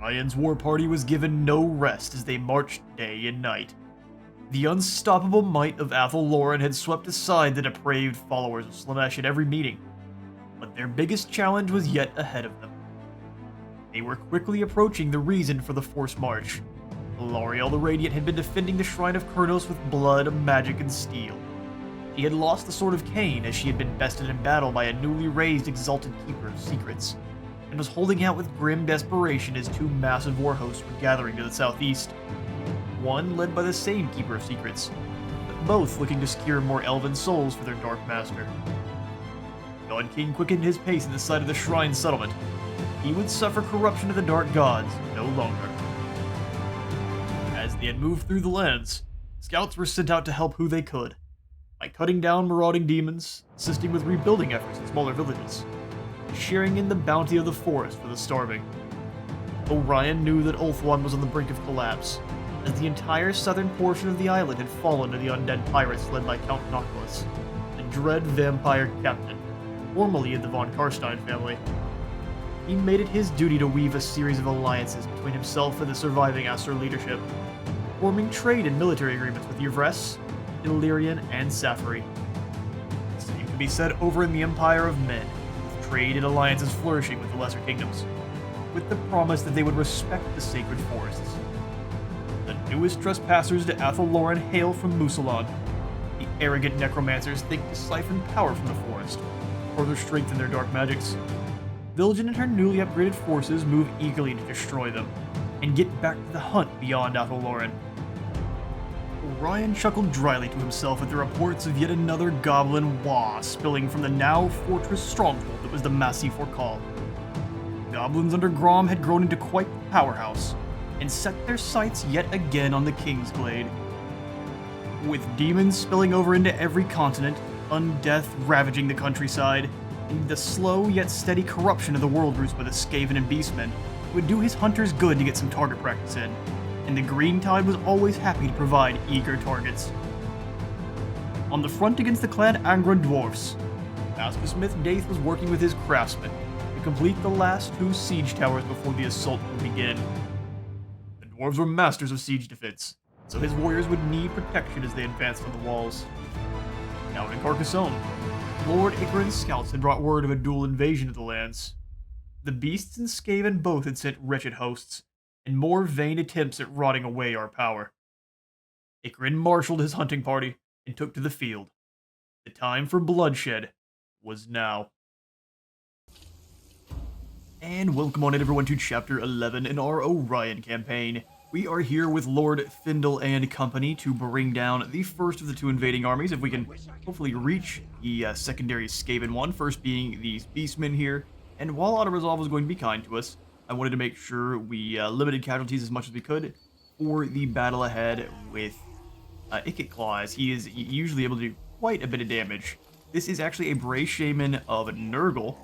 Orion's war party was given no rest as they marched day and night. The unstoppable might of Loren had swept aside the depraved followers of Slaanesh at every meeting, but their biggest challenge was yet ahead of them. They were quickly approaching the reason for the forced march. L'Oriel the Radiant had been defending the Shrine of Kurnos with blood, magic, and steel. She had lost the Sword of Cain as she had been bested in battle by a newly raised Exalted Keeper of Secrets, and was holding out with grim desperation as two massive war hosts were gathering to the southeast. One led by the same Keeper of Secrets, but both looking to secure more elven souls for their Dark Master. God King quickened his pace at the side of the shrine settlement. He would suffer corruption of the Dark Gods no longer. As they had moved through the lands, scouts were sent out to help who they could, by cutting down marauding demons, assisting with rebuilding efforts in smaller villages, sharing in the bounty of the forest for the starving. Orion knew that Ulthuan was on the brink of collapse, as the entire southern portion of the island had fallen to the undead pirates led by Count Noctilus, the dread vampire captain, formerly of the von Karstein family. He made it his duty to weave a series of alliances between himself and the surviving Aster leadership, forming trade and military agreements with Yvresse, Illyrian, and Safari. The same could be said over in the Empire of Men, with trade and alliances flourishing with the lesser kingdoms, with the promise that they would respect the sacred forests. The newest trespassers to Loren hail from Musalon. The arrogant necromancers think to siphon power from the forest, further strengthen their dark magics. Vilgen and her newly upgraded forces move eagerly to destroy them, and get back to the hunt beyond Loren. Orion chuckled dryly to himself at the reports of yet another goblin Wa spilling from the now fortress stronghold that was the Massif Orcal. Goblins under Grom had grown into quite the powerhouse, and set their sights yet again on the Kingsglade. With demons spilling over into every continent, undeath ravaging the countryside, and the slow yet steady corruption of the world roots by the Skaven and beastmen, it would do his hunters good to get some target practice in, and the Green Tide was always happy to provide eager targets. On the front against the clan Angron dwarfs, Master-smith Daith was working with his craftsmen to complete the last two siege towers before the assault would begin. The dwarves were masters of siege defense, so his warriors would need protection as they advanced on the walls. Out in Carcassonne, Lord Icarin's scouts had brought word of a dual invasion of the lands. The beasts and Skaven both had sent wretched hosts, and more vain attempts at rotting away our power. Icarin marshaled his hunting party and took to the field. The time for bloodshed was now. And welcome on in everyone to Chapter 11 in our Orion campaign. We are here with Lord Findle and company to bring down the first of the two invading armies, if we can hopefully reach the secondary Skaven one, first being these beastmen here. And while auto-resolve was going to be kind to us, I wanted to make sure we limited casualties as much as we could for the battle ahead with Ikit Claws. He is usually able to do quite a bit of damage. This is actually a Bray Shaman of Nurgle,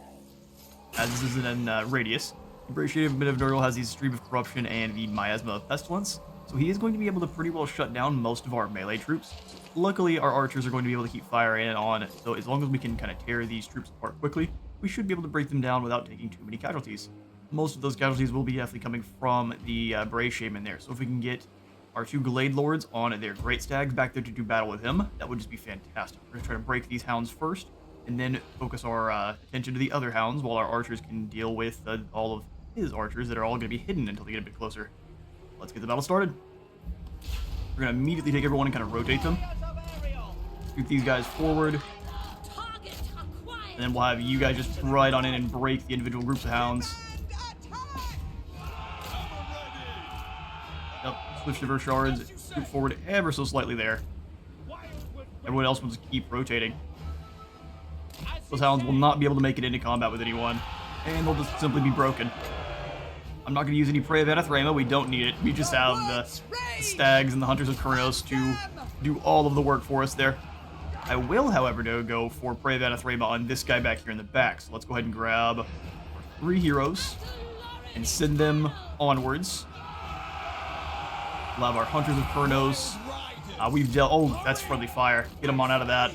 as this is in Radious. The Bray Shaman of Nurgle has the Stream of Corruption and the Miasma of Pestilence, so he is going to be able to pretty well shut down most of our melee troops. Luckily, our archers are going to be able to keep firing on, so as long as we can kind of tear these troops apart quickly, we should be able to break them down without taking too many casualties. Most of those casualties will be definitely coming from the Bray Shaman there, so if we can get our two Glade Lords on their Great Stags back there to do battle with him, that would just be fantastic. We're going to try to break these hounds first, and then focus our attention to the other hounds while our archers can deal with all of his archers that are all going to be hidden until they get a bit closer. Let's get the battle started. We're going to immediately take everyone and kind of rotate them. Scoot these guys forward. And then we'll have you guys just ride on in and break the individual groups of hounds. Yep, switch to verse shards, scoot forward ever so slightly there. Everyone else will just keep rotating. Those hounds will not be able to make it into combat with anyone, and they'll just simply be broken. I'm not going to use any Prey of Anathrema, we don't need it. We just have the Stags and the Hunters of Kurnos to do all of the work for us there. I will, however, go for Prey of Anathrema on this guy back here in the back. So let's go ahead and grab our 3 heroes and send them onwards. We'll have our Hunters of Kurnos. We've dealt... Oh, that's friendly fire. Get them on out of that.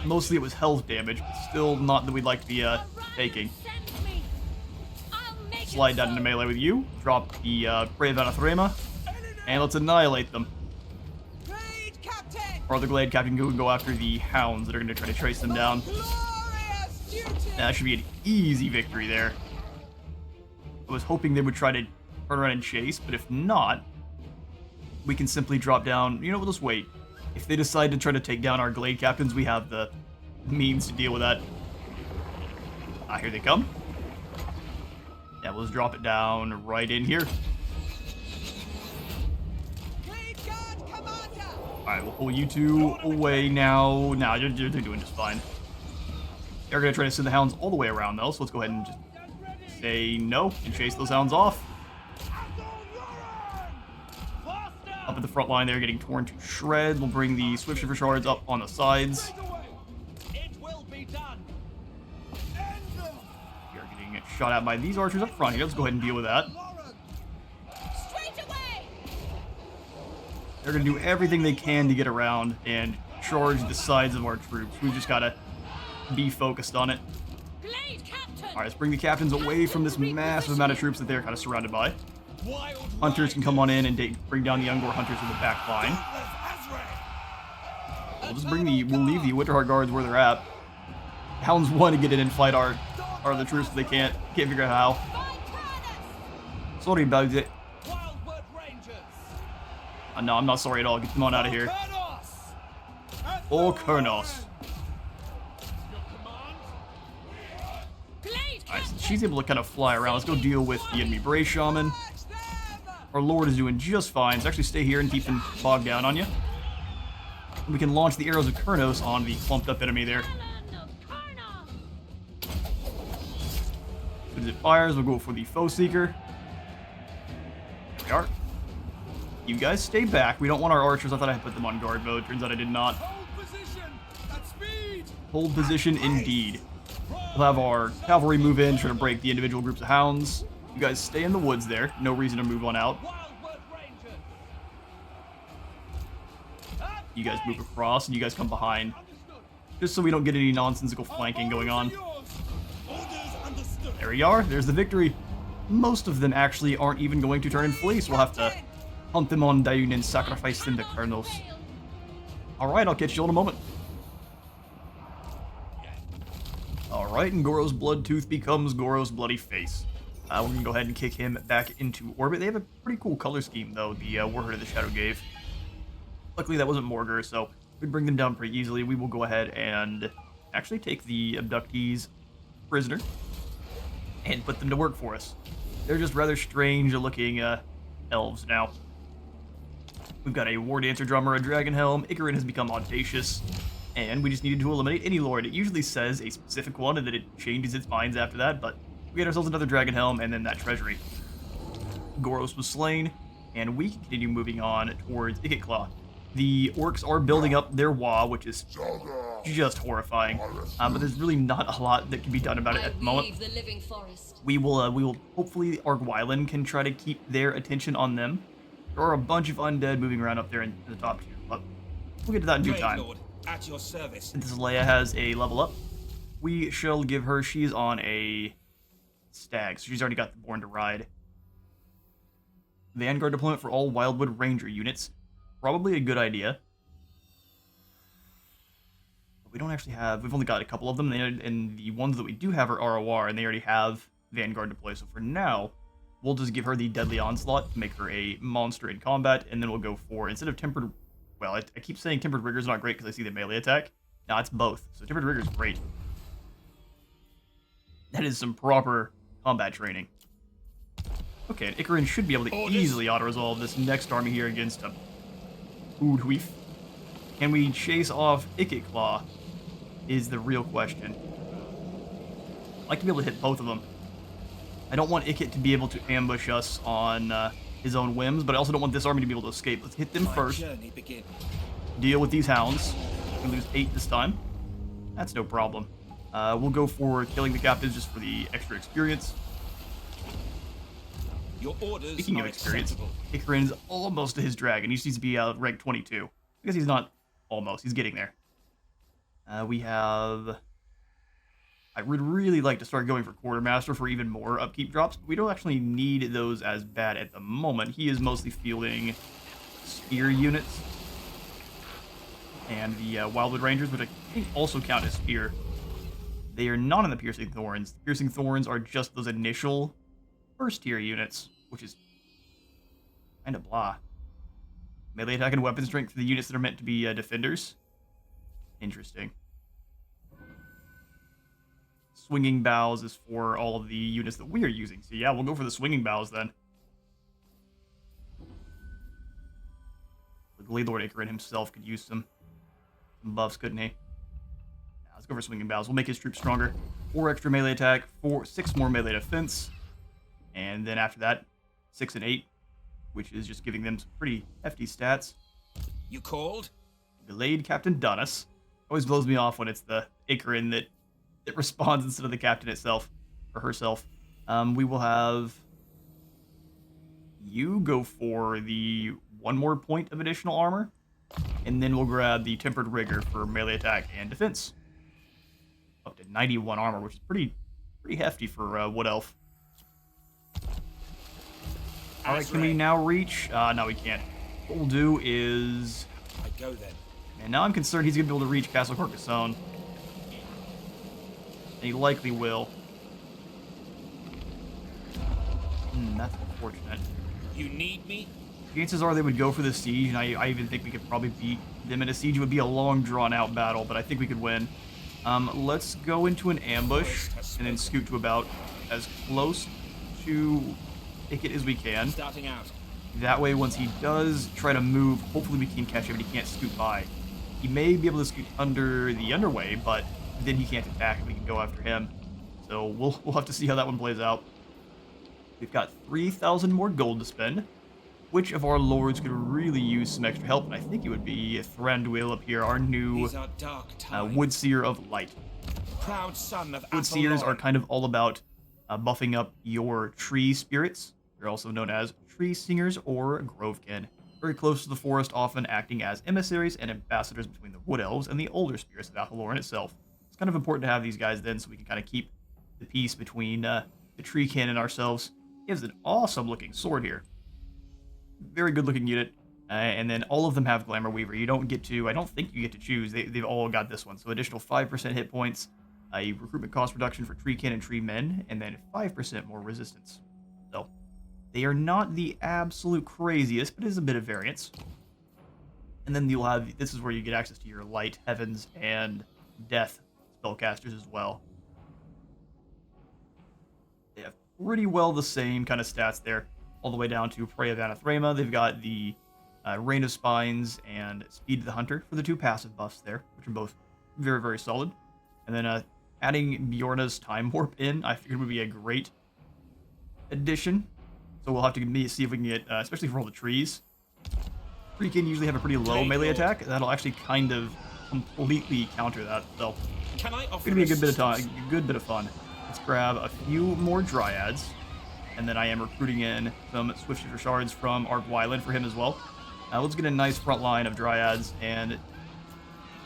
Mostly it was health damage, but still not that we'd like to be taking. Slide down into melee with you. Drop the Brave Anathema. And let's annihilate them. Or the Glade Captain can go after the hounds that are going to try to trace them down. That should be an easy victory there. I was hoping they would try to turn around and chase, but if not, we can simply drop down. You know, we'll just wait. If they decide to try to take down our Glade Captains, we have the means to deal with that. Here they come. Yeah, we'll just drop it down right in here. Alright, we'll pull you two away now. Nah, they're doing just fine. They're going to try to send the hounds all the way around, though, so let's go ahead and just say no and chase those hounds off. Up at the front line, they're getting torn to shreds. We'll bring the Swift Shiver Shards up on the sides. We are getting shot at by these archers up front here. Let's go ahead and deal with that. They're going to do everything they can to get around and charge the sides of our troops. We've just got to be focused on it. Alright, let's bring the captains away from this massive amount of troops that they're kind of surrounded by. Hunters can come on in and bring down the Ungor Hunters in the back line. We'll leave the Winterheart Guards where they're at. Hounds want to get in and fight our the troops, but they can't figure out how. Sorry about it. No, I'm not sorry at all. Get them on out of here. Or Kurnos. Alright, so she's able to kind of fly around. Let's go deal with the enemy Brave Shaman. Our Lord is doing just fine. So actually stay here and keep them bogged down on you. And we can launch the arrows of Kurnos on the clumped up enemy there. As it fires, we'll go for the Foe Seeker. There we are. You guys stay back. We don't want our archers. I thought I had put them on guard mode. Turns out I did not. Hold position indeed. We'll have our cavalry move in, try to break the individual groups of hounds. You guys stay in the woods there. No reason to move on out. You guys move across, and you guys come behind. Just so we don't get any nonsensical flanking going on. There we are. There's the victory. Most of them actually aren't even going to turn and flee, so we'll have to hunt them on down and sacrifice them to Kurnos. Alright, I'll catch you in a moment. Alright, and Goro's Bloodtooth becomes Goro's Bloody Face. We're going to go ahead and kick him back into orbit. They have a pretty cool color scheme, though, the Warherd of the Shadow gave. Luckily, that wasn't Morgur, so we bring them down pretty easily. We will go ahead and actually take the abductees prisoner and put them to work for us. They're just rather strange-looking elves now. We've got a War Dancer Drummer, a Dragon Helm. Icarin has become audacious. And we just needed to eliminate any lord. It usually says a specific one and then it changes its minds after that, but we get ourselves another Dragon Helm and then that treasury. Goros was slain, and we can continue moving on towards Ikitclaw. The orcs are building up their Wa, which is just horrifying. But there's really not a lot that can be done about it at the moment. We will hopefully Argwylan can try to keep their attention on them. There are a bunch of undead moving around up there in the top tier, but we'll get to that in due time. At your service. Since Leia has a level up, we shall give her, she's on a stag, so she's already got the Born to Ride. Vanguard deployment for all Wildwood Ranger units. Probably a good idea. But we don't actually have, we've only got a couple of them, and the ones that we do have are ROR, and they already have Vanguard deployed, so for now, we'll just give her the Deadly Onslaught to make her a monster in combat, and then we'll go for, instead of Tempered, well, I keep saying Tempered Rigor is not great because I see the melee attack. No, it's both. So Tempered Rigor is great. That is some proper combat training. Okay, and Icarin should be able to easily auto-resolve this next army here against a Oodhuif. Can we chase off Ikitclaw is the real question. I'd like to be able to hit both of them. I don't want Ikit to be able to ambush us on his own whims, but I also don't want this army to be able to escape. Let's hit them first. Deal with these hounds. We lose 8 this time. That's no problem. We'll go for killing the captives just for the extra experience. Your orders Speaking of experience, Icarin's almost to his dragon. He just needs to be rank 22. I guess he's not almost. He's getting there. We have... I would really like to start going for Quartermaster for even more upkeep drops, but we don't actually need those as bad at the moment. He is mostly fielding spear units and the Wildwood Rangers, which I think also count as spear. They are not in the Piercing Thorns. The Piercing Thorns are just those initial first tier units, which is kind of blah. Melee attack and weapon strength for the units that are meant to be defenders. Interesting. Swinging Bows is for all of the units that we are using. So yeah, we'll go for the Swinging Bows then. The Glade Lord Icarin himself could use some buffs, couldn't he? Yeah, let's go for Swinging Bows. We'll make his troops stronger. 4 extra melee attack, 6 more melee defense. And then after that, 6 and 8, which is just giving them some pretty hefty stats. You called? Delayed Captain Donis. Always blows me off when it's the Icarin that responds instead of the captain itself, or herself. We will have you go for the 1 more point of additional armor, and then we'll grab the Tempered Rigor for melee attack and defense. Up to 91 armor, which is pretty hefty for Wood Elf. Alright, can we now reach? No, we can't. What we'll do is... I go then. And now I'm concerned he's going to be able to reach Castle Carcassonne. And he likely will. That's unfortunate. You need me? Chances are they would go for the siege, and I even think we could probably beat them in a siege. It would be a long, drawn-out battle, but I think we could win. Let's go into an ambush, and then scoot to about as close to Picket as we can. Starting out. That way, once he does try to move, hopefully we can catch him and he can't scoot by. He may be able to scoot under the underway, but then he can't attack and we can go after him. So we'll have to see how that one plays out. We've got 3,000 more gold to spend. Which of our lords could really use some extra help? And I think it would be Thranduil up here, our new Woodseer of Light. Proud son of Woodseers are kind of all about buffing up your tree spirits. They're also known as tree singers or grovekin. Very close to the forest, often acting as emissaries and ambassadors between the wood elves and the older spirits of Athaloran itself. It's kind of important to have these guys then so we can kind of keep the peace between the treekin and ourselves. He has an awesome looking sword here. Very good looking unit. And then all of them have Glamour Weaver. You don't get to, I don't think you get to choose. They've all got this one. So additional 5% hit points, a recruitment cost reduction for treekin and tree men, and then 5% more resistance. So they are not the absolute craziest, but it is a bit of variance. And then you'll have, this is where you get access to your light, heavens, and death spellcasters as well. They have pretty well the same kind of stats there, all the way down to Prey of Anathrema. They've got the Rain of Spines and Speed of the Hunter for the 2 passive buffs there, which are both very, very solid. And then adding Bjorna's Time Warp in, I figured would be a great addition. So we'll have to see if we can get, especially for all the trees. Treekin usually have a pretty low melee attack. That'll actually kind of completely counter that. So it's gonna be a good bit of time, a good bit of fun. Let's grab a few more Dryads. And then I am recruiting in some Swiftshifter Shards from Ark Wyland for him as well. Let's get a nice front line of Dryads, and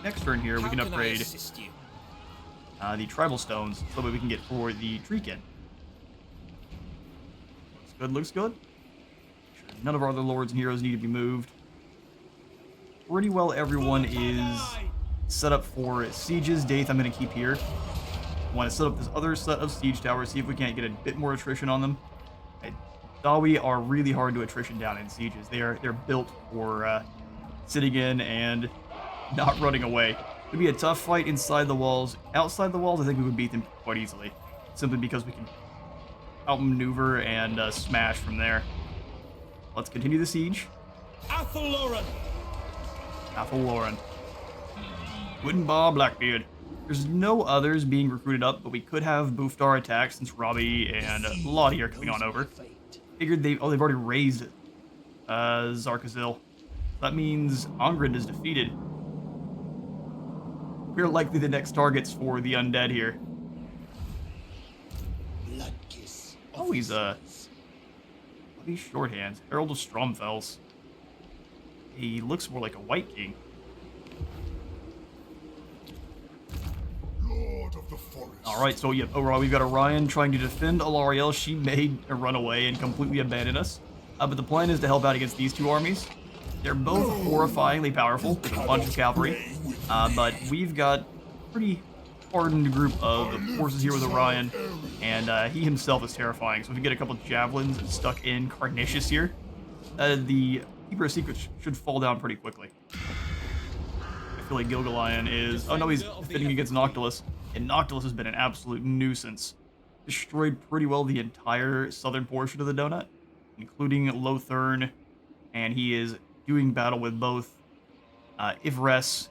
next turn here we can upgrade the Tribal Stones so that we can get for the Treekin. Looks good, looks good. None of our other lords and heroes need to be moved. Pretty well everyone is set up for sieges. Daith I'm going to keep here. I want to set up this other set of siege towers, see if we can't get a bit more attrition on them. Dawi are really hard to attrition down in sieges. They're built for sitting in and not running away. It'd be a tough fight inside the walls. Outside the walls, I think we would beat them quite easily, simply because we can outmaneuver and smash from there. Let's continue the siege. Athaloran. Woodenbaugh Blackbeard. There's no others being recruited up, but we could have Boofdar attack since Robbie and Lottie are coming on over. Figured they've already raised Zarkazil. That means Ongrind is defeated. We're likely the next targets for the undead here. Oh, he's shorthands. Herald of Stromfels. He looks more like a White King. Lord of Alright, so yeah, overall we've got Orion trying to defend Alarielle. She may run away and completely abandon us. But the plan is to help out against these two armies. They're both horrifyingly powerful with a bunch of cavalry. But we've got a pretty hardened group of forces here with Orion. And he himself is terrifying. So if we get a couple of javelins stuck in Carnicious here, the Keeper of Secrets should fall down pretty quickly. I feel like Gilgalion is... Oh no, he's defending against Noctilus. And Noctilus has been an absolute nuisance. Destroyed pretty well the entire southern portion of the donut, including Lothern, and he is doing battle with both Ivres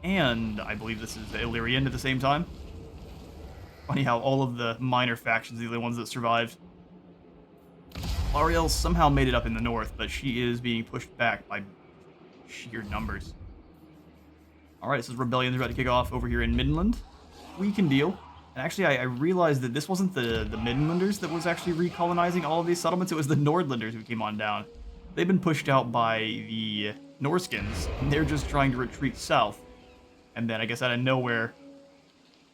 and I believe this is Illyrian at the same time. Funny how all of the minor factions are the only ones that survived. Ariel somehow made it up in the north, but she is being pushed back by sheer numbers. Alright, this is Rebellion's about to kick off over here in Midland. We can deal. And actually, I realized that this wasn't the Midlanders that was actually recolonizing all of these settlements. It was the Nordlanders who came on down. They've been pushed out by the Norskins, and they're just trying to retreat south. And then, I guess out of nowhere,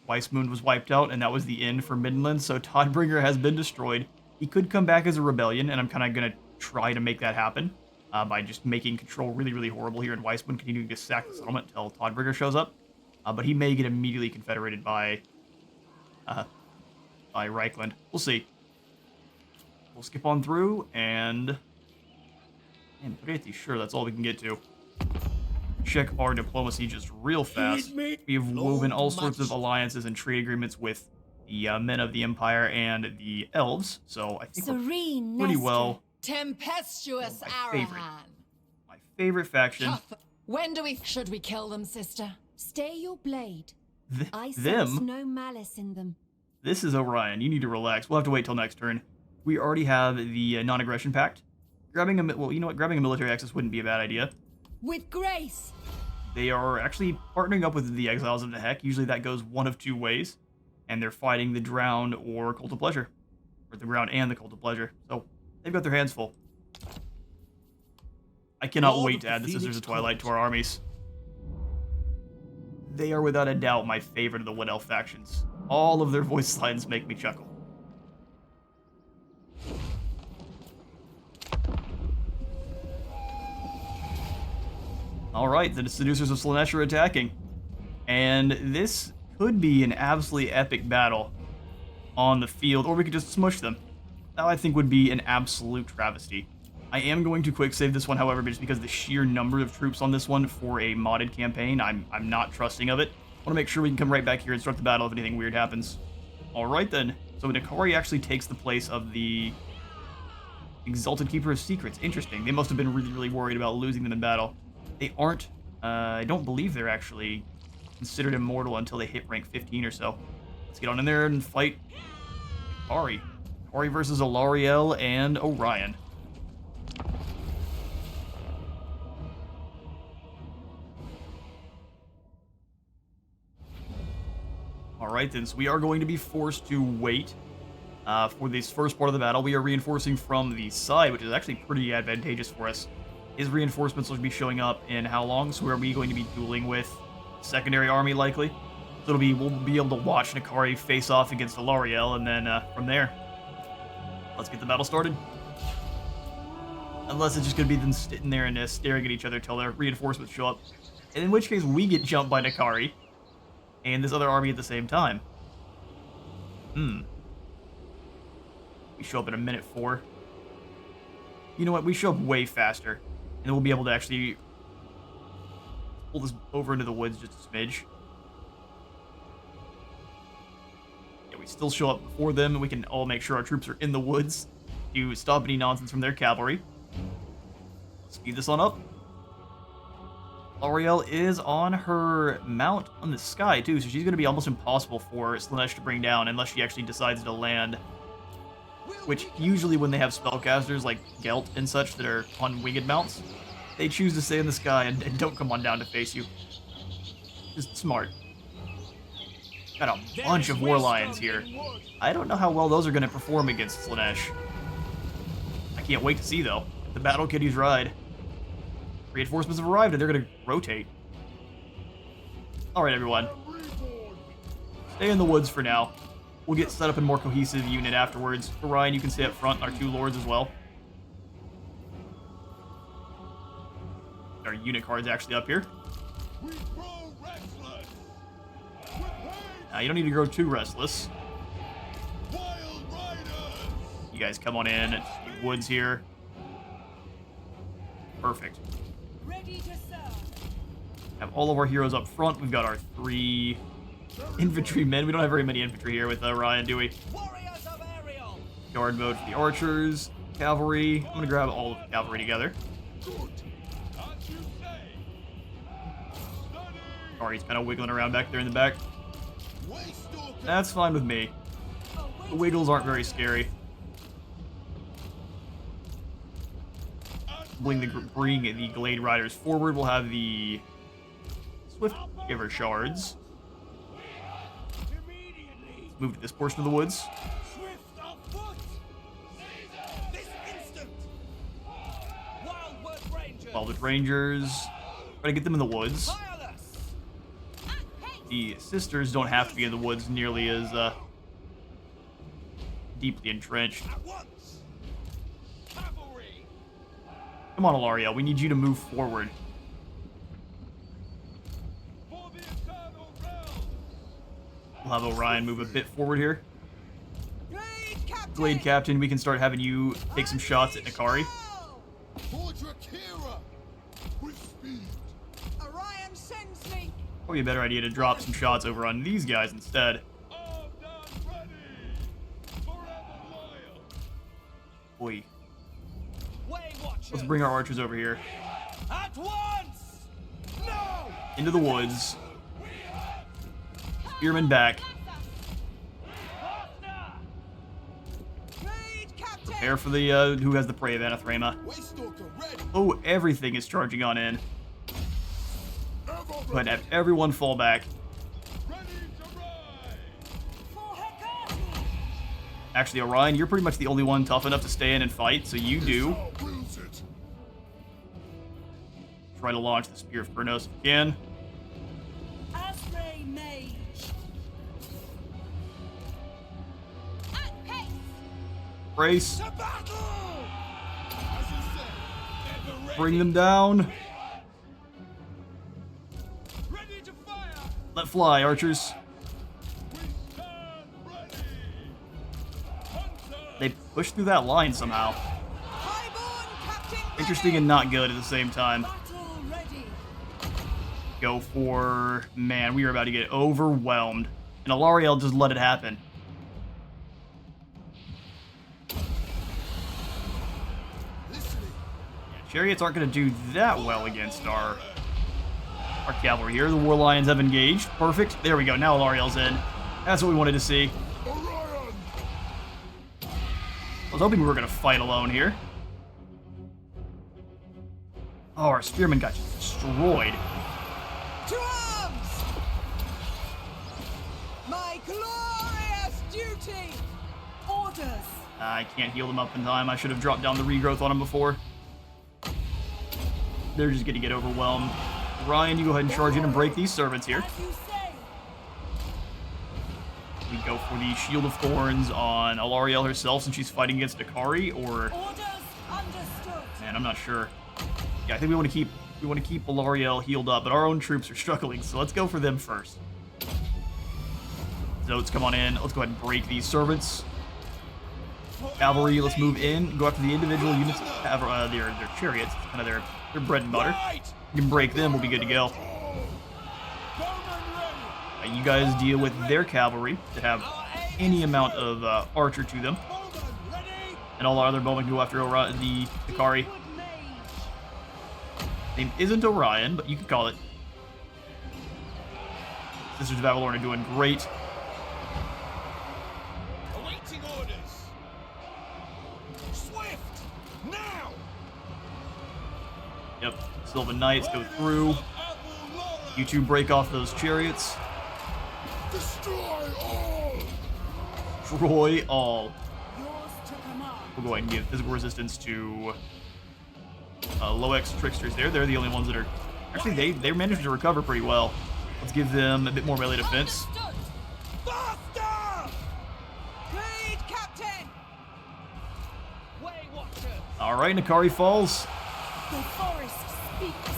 Weissmund was wiped out, and that was the end for Midland, so Todbringer has been destroyed. He could come back as a rebellion, and I'm kind of going to try to make that happen by just making control really, really horrible here in Weissmund, continuing to sack the settlement until Todbringer shows up. But he may get immediately confederated by Reichland. We'll see. We'll skip on through, and pretty sure that's all we can get to. Check our diplomacy just real fast. We've woven all sorts of alliances and trade agreements with the men of the Empire and the Elves, so I think Serene we're pretty well. Tempestuous Arahan. My favorite faction. When should we kill them, sister? Stay your blade. I sense Them? no malice in them. This is Orion. You need to relax. We'll have to wait till next turn. We already have the non-aggression pact. Grabbing a well, you know what? Grabbing a military access wouldn't be a bad idea. With grace. They are actually partnering up with the Exiles of the Heck. Usually that goes one of two ways, and they're fighting the Drowned or Cult of Pleasure, or the Drowned and the Cult of Pleasure. So they've got their hands full. I cannot wait to add the Sisters of Twilight to our armies. They are without a doubt my favorite of the Wood Elf factions. All of their voice lines make me chuckle. Alright, the Seducers of Slaanesh are attacking. And this could be an absolutely epic battle on the field, or we could just smush them. That I think would be an absolute travesty. I am going to quick save this one, however, just because the sheer number of troops on this one for a modded campaign, I'm not trusting of it. I want to make sure we can come right back here and start the battle if anything weird happens. Alright then, so Nakari actually takes the place of the Exalted Keeper of Secrets. Interesting, they must have been really, really worried about losing them in battle. They aren't, I don't believe they're actually considered immortal until they hit rank 15 or so. Let's get on in there and fight Nakari. Nakari versus Alarielle and Orion. Alright then, so we are going to be forced to wait for this first part of the battle. We are reinforcing from the side, which is actually pretty advantageous for us. His reinforcements will be showing up in how long? So are we going to be dueling with secondary army likely? So we'll be able to watch Nakari face off against Alarielle, and then from there, let's get the battle started. Unless it's just going to be them sitting there and staring at each other till their reinforcements show up. And in which case, we get jumped by Nakari and this other army at the same time. We show up in a minute 4. You know what? We show up way faster. And then we'll be able to actually pull this over into the woods just a smidge. Yeah, we still show up before them, and we can all make sure our troops are in the woods to stop any nonsense from their cavalry. Speed this on up. L'Oreal is on her mount on the sky, too, so she's going to be almost impossible for Slaanesh to bring down unless she actually decides to land. Which, usually when they have spellcasters like Gelt and such that are on winged mounts, they choose to stay in the sky and don't come on down to face you. Just smart. Got a bunch of War Lions here. I don't know how well those are going to perform against Slaanesh. I can't wait to see, though. The Battle Kiddies ride. Reinforcements have arrived and they're going to rotate. Alright, everyone. Stay in the woods for now. We'll get set up in more cohesive unit afterwards. Orion, you can stay up front, our 2 lords as well. Our unit card's actually up here. You don't need to grow too restless. You guys come on in. Woods here. Perfect. Ready to serve. Have all of our heroes up front. We've got our 3 infantrymen. We don't have very many infantry here with Orion, do we? Warriors of Ariel. Guard mode for the archers. Cavalry. I'm going to grab all of the cavalry together. He's kind of wiggling around back there in the back. That's fine with me. The wiggles aren't very scary. Bring the Glade Riders forward. We'll have the Swift Giver Shards. Move to this portion of the woods. Wildwood Rangers. Try to get them in the woods. The sisters don't have to be in the woods nearly as deeply entrenched. Come on, Ilariel. We need you to move forward. We'll have Orion move a bit forward here. Glade Captain, we can start having you take some shots at Nakari. Probably a better idea to drop some shots over on these guys instead. Boy. Let's bring our archers over here. At once! No! Into the woods. Spearmen back. Prepare for the, who has the Prey of Anathrema. Oh, everything is charging on in. Go ahead and have everyone fall back. Actually, Orion, you're pretty much the only one tough enough to stay in and fight, so you do. Try to launch the Spear of Kurnos if you can. Brace. Bring them down. Let fly, archers. They pushed through that line somehow. Interesting and not good at the same time. Go for... Man, we are about to get overwhelmed. And Ilariel just let it happen. Chariots aren't going to do that well against our cavalry here. The War Lions have engaged. Perfect. There we go. Now Ilariel's in. That's what we wanted to see. I was hoping we were going to fight alone here. Oh, our spearmen got destroyed. To arms! My glorious duty! Orders! I can't heal them up in time. I should have dropped down the regrowth on them before. They're just going to get overwhelmed. Ryan, you go ahead and charge in and break these servants here. We go for the Shield of Thorns on Ilariel herself since she's fighting against Nakari, or... Man, I'm not sure. Yeah, I think we want to keep Ilariel healed up, but our own troops are struggling, so let's go for them first. Zotes, come on in. Let's go ahead and break these servants. Cavalry, let's move in. Go after the individual units that have their chariots. It's kind of their bread and butter. You can break them, we'll be good to go. You guys deal with their cavalry that have any amount of archer to them. And all our other bowmen go after the Nakari. Name isn't Orion, but you can call it. Sisters of Avalorn are doing great. Awaiting orders. Swift! Now! Yep. Sylvan Knights go through. You two break off those chariots. Destroy all! Destroy all. We'll go ahead and give physical resistance to low-X tricksters there. They're the only ones that are... Actually, they managed to recover pretty well. Let's give them a bit more melee defense. Alright, Nakari falls. The forest speaks.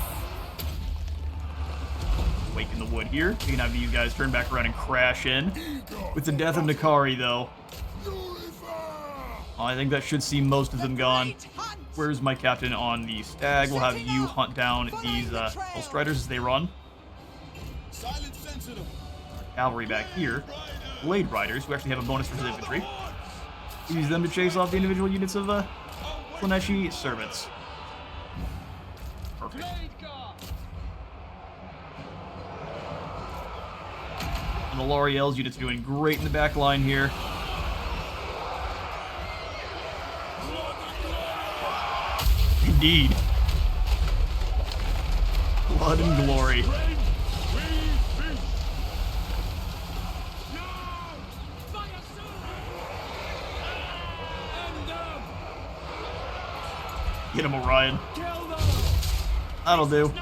Wake in the wood here. We can have these guys turn back around and crash in. With the death of Nakari, though. I think that should see most of them gone. Where's my captain on the stag? We'll have you hunt down these Elf Striders as they run. Cavalry back here. Blade Riders, who actually have a bonus for his infantry. Use them to chase off the individual units of Slaanesh servants. Perfect. And the L'Oreal's unit's doing great in the back line here. Indeed. Blood and glory. Get him, Orion. That'll do.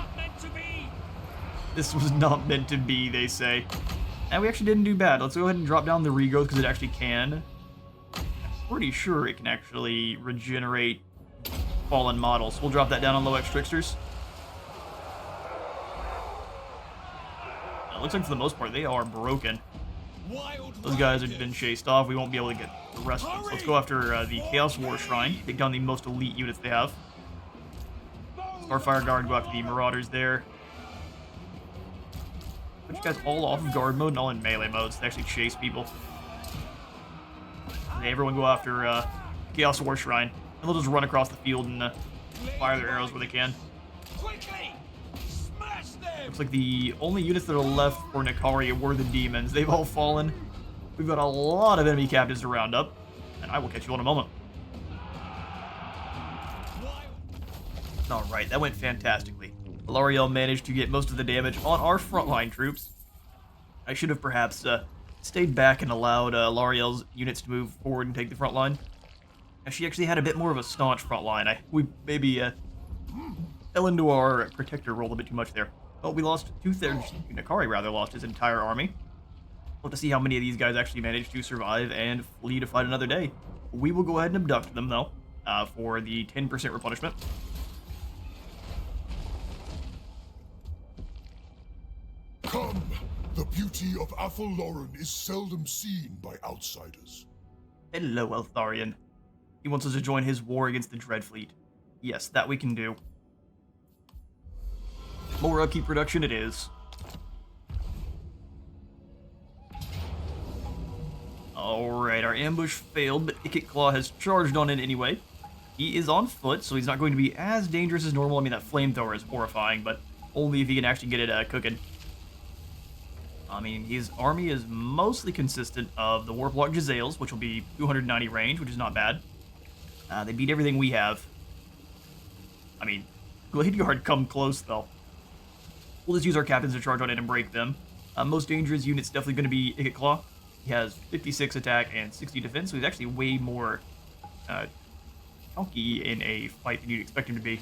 This was not meant to be, they say. And we actually didn't do bad. Let's go ahead and drop down the regrowth because it actually can. I'm pretty sure it can actually regenerate fallen models. We'll drop that down on low X tricksters. It looks like for the most part they are broken. Those guys have been chased off. We won't be able to get the rest of them. So let's go after the Chaos War Shrine. Take down the most elite units they have. Starfire Guard, go after the Marauders there. Put you guys all off of guard mode and all in melee modes to actually chase people. And everyone go after Chaos War Shrine. And they'll just run across the field and fire their arrows where they can. Looks like the only units that are left for Nakari were the demons. They've all fallen. We've got a lot of enemy captives to round up. And I will catch you in a moment. Alright, that went fantastically. L'Oreal managed to get most of the damage on our frontline troops. I should have perhaps stayed back and allowed L'Oreal's units to move forward and take the front line. She actually had a bit more of a staunch front line. We maybe fell into our protector role a bit too much there. Oh, we lost two-thirds. Nakari rather lost his entire army. We'll have to see how many of these guys actually managed to survive and flee to fight another day. We will go ahead and abduct them, though, for the 10% replenishment. Come! The beauty of Athel is seldom seen by outsiders. Hello, Eltharion. He wants us to join his war against the Dreadfleet. Yes, that we can do. More upkeep production it is. Alright, our ambush failed, but Ikit Claw has charged on it anyway. He is on foot, so he's not going to be as dangerous as normal. I mean, that flamethrower is horrifying, but only if he can actually get it cooking. I mean, his army is mostly consistent of the Warplock Jezzails, which will be 290 range, which is not bad. They beat everything we have. I mean, Glade Guard come close, though. We'll just use our captains to charge on it and break them. Most dangerous unit's definitely going to be Ikit Claw. He has 56 attack and 60 defense, so he's actually way more chunky in a fight than you'd expect him to be.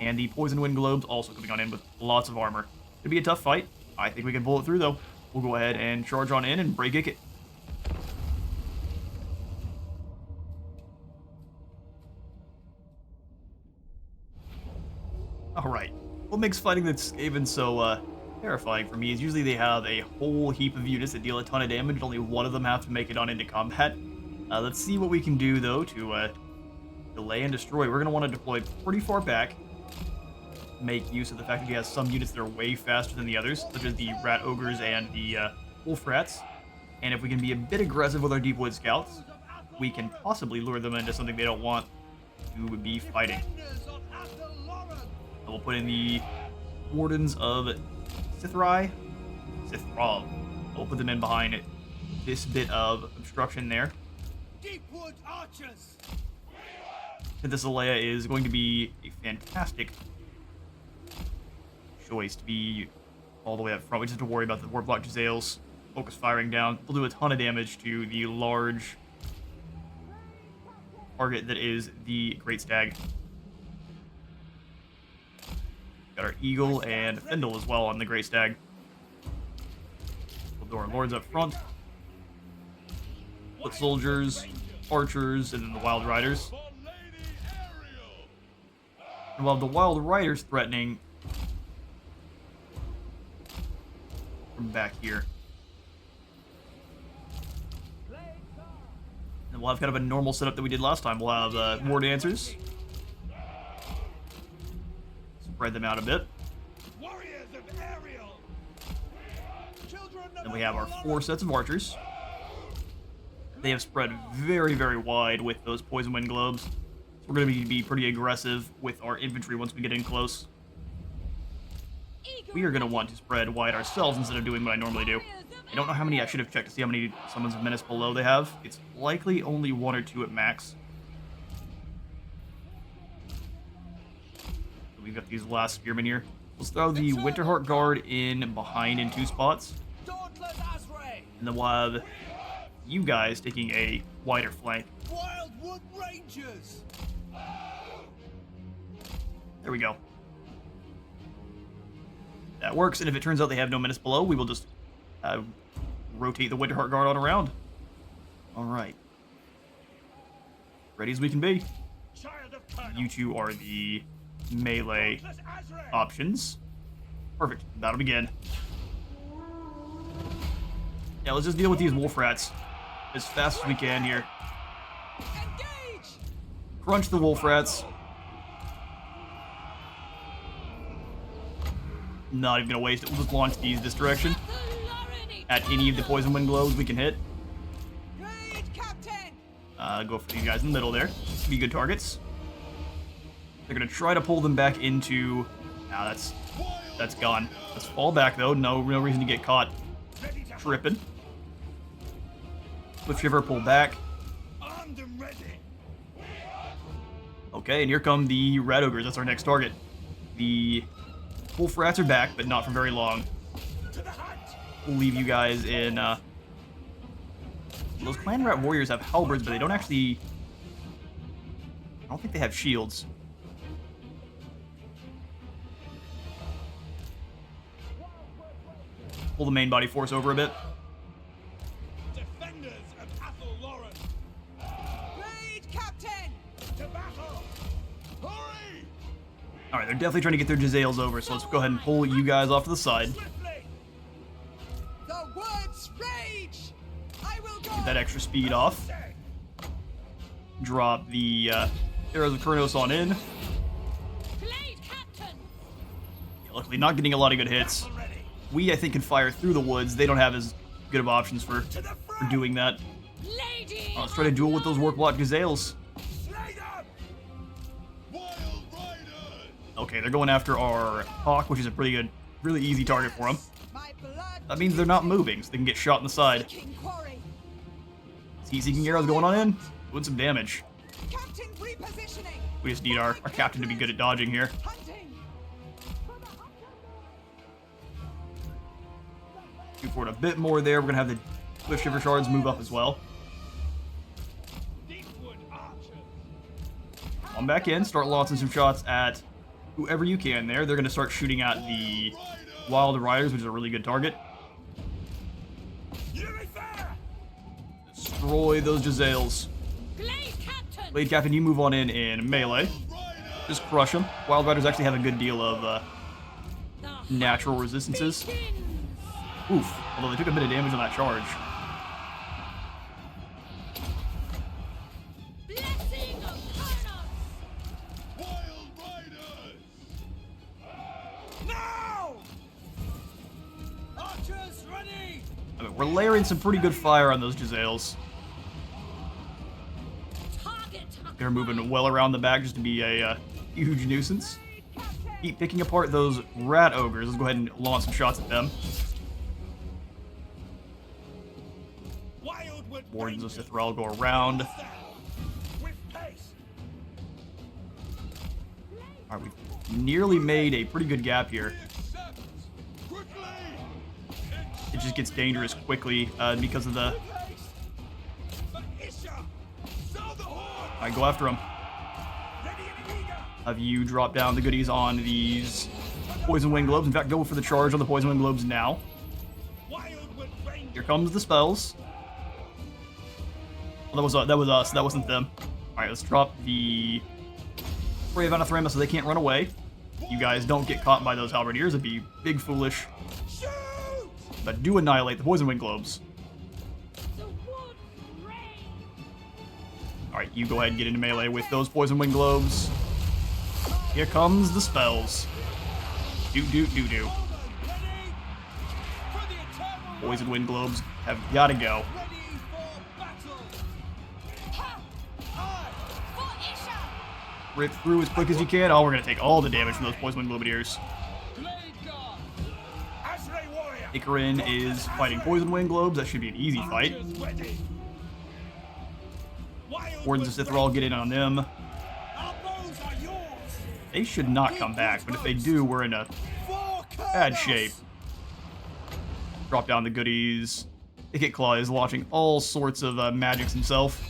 And the Poison Wind Globes also coming on in with lots of armor. It'll be a tough fight. I think we can pull it through, though. We'll go ahead and charge on in and break Ikit. Alright. What makes fighting the Skaven so terrifying for me is usually they have a whole heap of units that deal a ton of damage, and only one of them have to make it on into combat. Let's see what we can do, though, to delay and destroy. We're going to want to deploy pretty far back. Make use of the fact that he has some units that are way faster than the others, such as the Rat Ogres and the Wolf Rats. And if we can be a bit aggressive with our Deep Wood Scouts, we can possibly lure them into something they don't want to be fighting. We'll put in the Wardens of Sithrai. We'll put them in behind it. This bit of obstruction there. Deepwood archers! Penthesilea is going to be a fantastic choice to be all the way up front. We just have to worry about the Warplock Jezzails. Focus firing down. We'll do a ton of damage to the large target that is the Great Stag. Got our Eagle and Fendel as well on the Great Stag. We'll do our Lords up front. Foot Soldiers, Archers, and then the Wild Riders. And we'll have the Wild Riders threatening from back here. And we'll have kind of a normal setup that we did last time. We'll have War Dancers. Spread them out a bit. Then we have our 4 sets of archers. They have spread very, very wide with those Poison Wind Globes. So we're going to be pretty aggressive with our infantry once we get in close. We are going to want to spread wide ourselves instead of doing what I normally do. I don't know how many, I should have checked to see how many Summons of Menace below they have. It's likely only 1 or 2 at max. So we've got these last spearmen here. Let's throw the Winterheart Guard in behind in 2 spots. And then we'll have you guys taking a wider flank. Wildwood Rangers. There we go. That works, and if it turns out they have no menace below, we will just rotate the Winterheart Guard on around. Alright. Ready as we can be. You 2 are the melee options. Perfect. That'll begin. Yeah, let's just deal with these wolf rats as fast as we can here. Engage. Crunch the wolf rats. Not even gonna waste it. We'll just launch these this direction. At any of the Poison Wind Globes we can hit. Great Captain. Go for these guys in the middle there. Be good targets. They're gonna try to pull them back into. Nah, that's gone. Let's fall back though. No reason to get caught tripping. Swift Shiver, pull back. Okay, and here come the Rat Ogres. That's our next target. The Wolf Rats are back, but not for very long. We'll leave you guys in. Those Clan Rat Warriors have halberds, but they don't actually. I don't think they have shields. Pull the main body force over a bit. Defenders of Athelloren. Great Captain. To battle. Hurry. Alright, they're definitely trying to get their Jezzails over, so let's go ahead and pull you guys off to the side. Swiftly. The words rage. I will go. Get that extra speed off. Drop the Arrows of Kurnos on in. Luckily, not getting a lot of good hits. We, I think, can fire through the woods. They don't have as good of options for doing that. Let's try to duel with those Workblot Gazelles. Okay, they're going after our Hawk, which is a pretty good, really easy target for them. That means they're not moving, so they can get shot in the side. Heat-seeking arrows going on in, doing some damage. We just need our captain to be good at dodging here. Shoot forward a bit more there. We're going to have the Swift Shiver Shards move up as well. Come back in, start launching some shots at whoever you can there. They're going to start shooting at the Wild Riders, which is a really good target. Destroy those Jezzails. Blade Captain, you move on in melee. Just crush them. Wild Riders actually have a good deal of natural resistances. Oof, although they took a bit of damage on that charge. Archers ready. I mean, we're layering some pretty good fire on those Jezzails. They're moving well around the back just to be a huge nuisance. Keep picking apart those Rat Ogres. Let's go ahead and launch some shots at them. Wardens of Sithrall go around. Alright, we've nearly made a pretty good gap here. It just gets dangerous quickly because of the... Alright, go after them. Have you drop down the goodies on these Poison Wind Globes. In fact, go for the charge on the Poison Wind Globes now. Here comes the spells. Well, that was us. That wasn't them. All right, let's drop the Brave Anathema so they can't run away. You guys don't get caught by those halberdiers, it'd be big foolish. But do annihilate the poison wind globes. Alright, you go ahead and get into melee with those poison wind globes. Here comes the spells. Do. Poison wind globes have gotta go. Rip through as quick as you can. Oh, we're gonna take all the damage from those poison wind globadiers. Icarin is fighting poison wind globes. That should be an easy fight. Wardens of Sithral get in on them. They should not come back, but if they do, we're in a bad shape. Drop down the goodies. Icket Claw is launching all sorts of magics himself.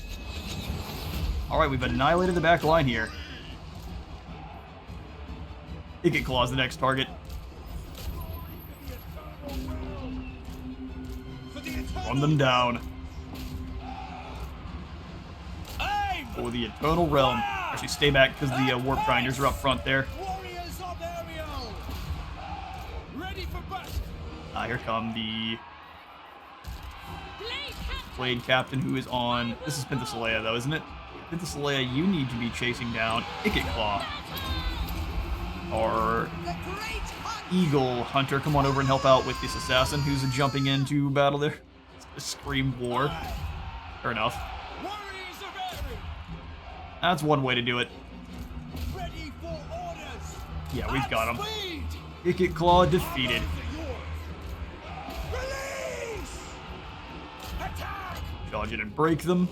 Alright, we've annihilated the back line here. Icket Claw is the next target. Run them down. For the Eternal Realm. Actually, stay back because the Warp Grinders are up front there. Here come the Blade Captain who is on... This is Penthesilea though, isn't it? Penthesilea, you need to be chasing down Icket Claw. Our Eagle Hunter, come on over and help out with this assassin who's jumping into battle there. It's a Scream War. Fair enough. That's one way to do it. Yeah, we've got him. Icket Claw defeated. Dodge it and break them.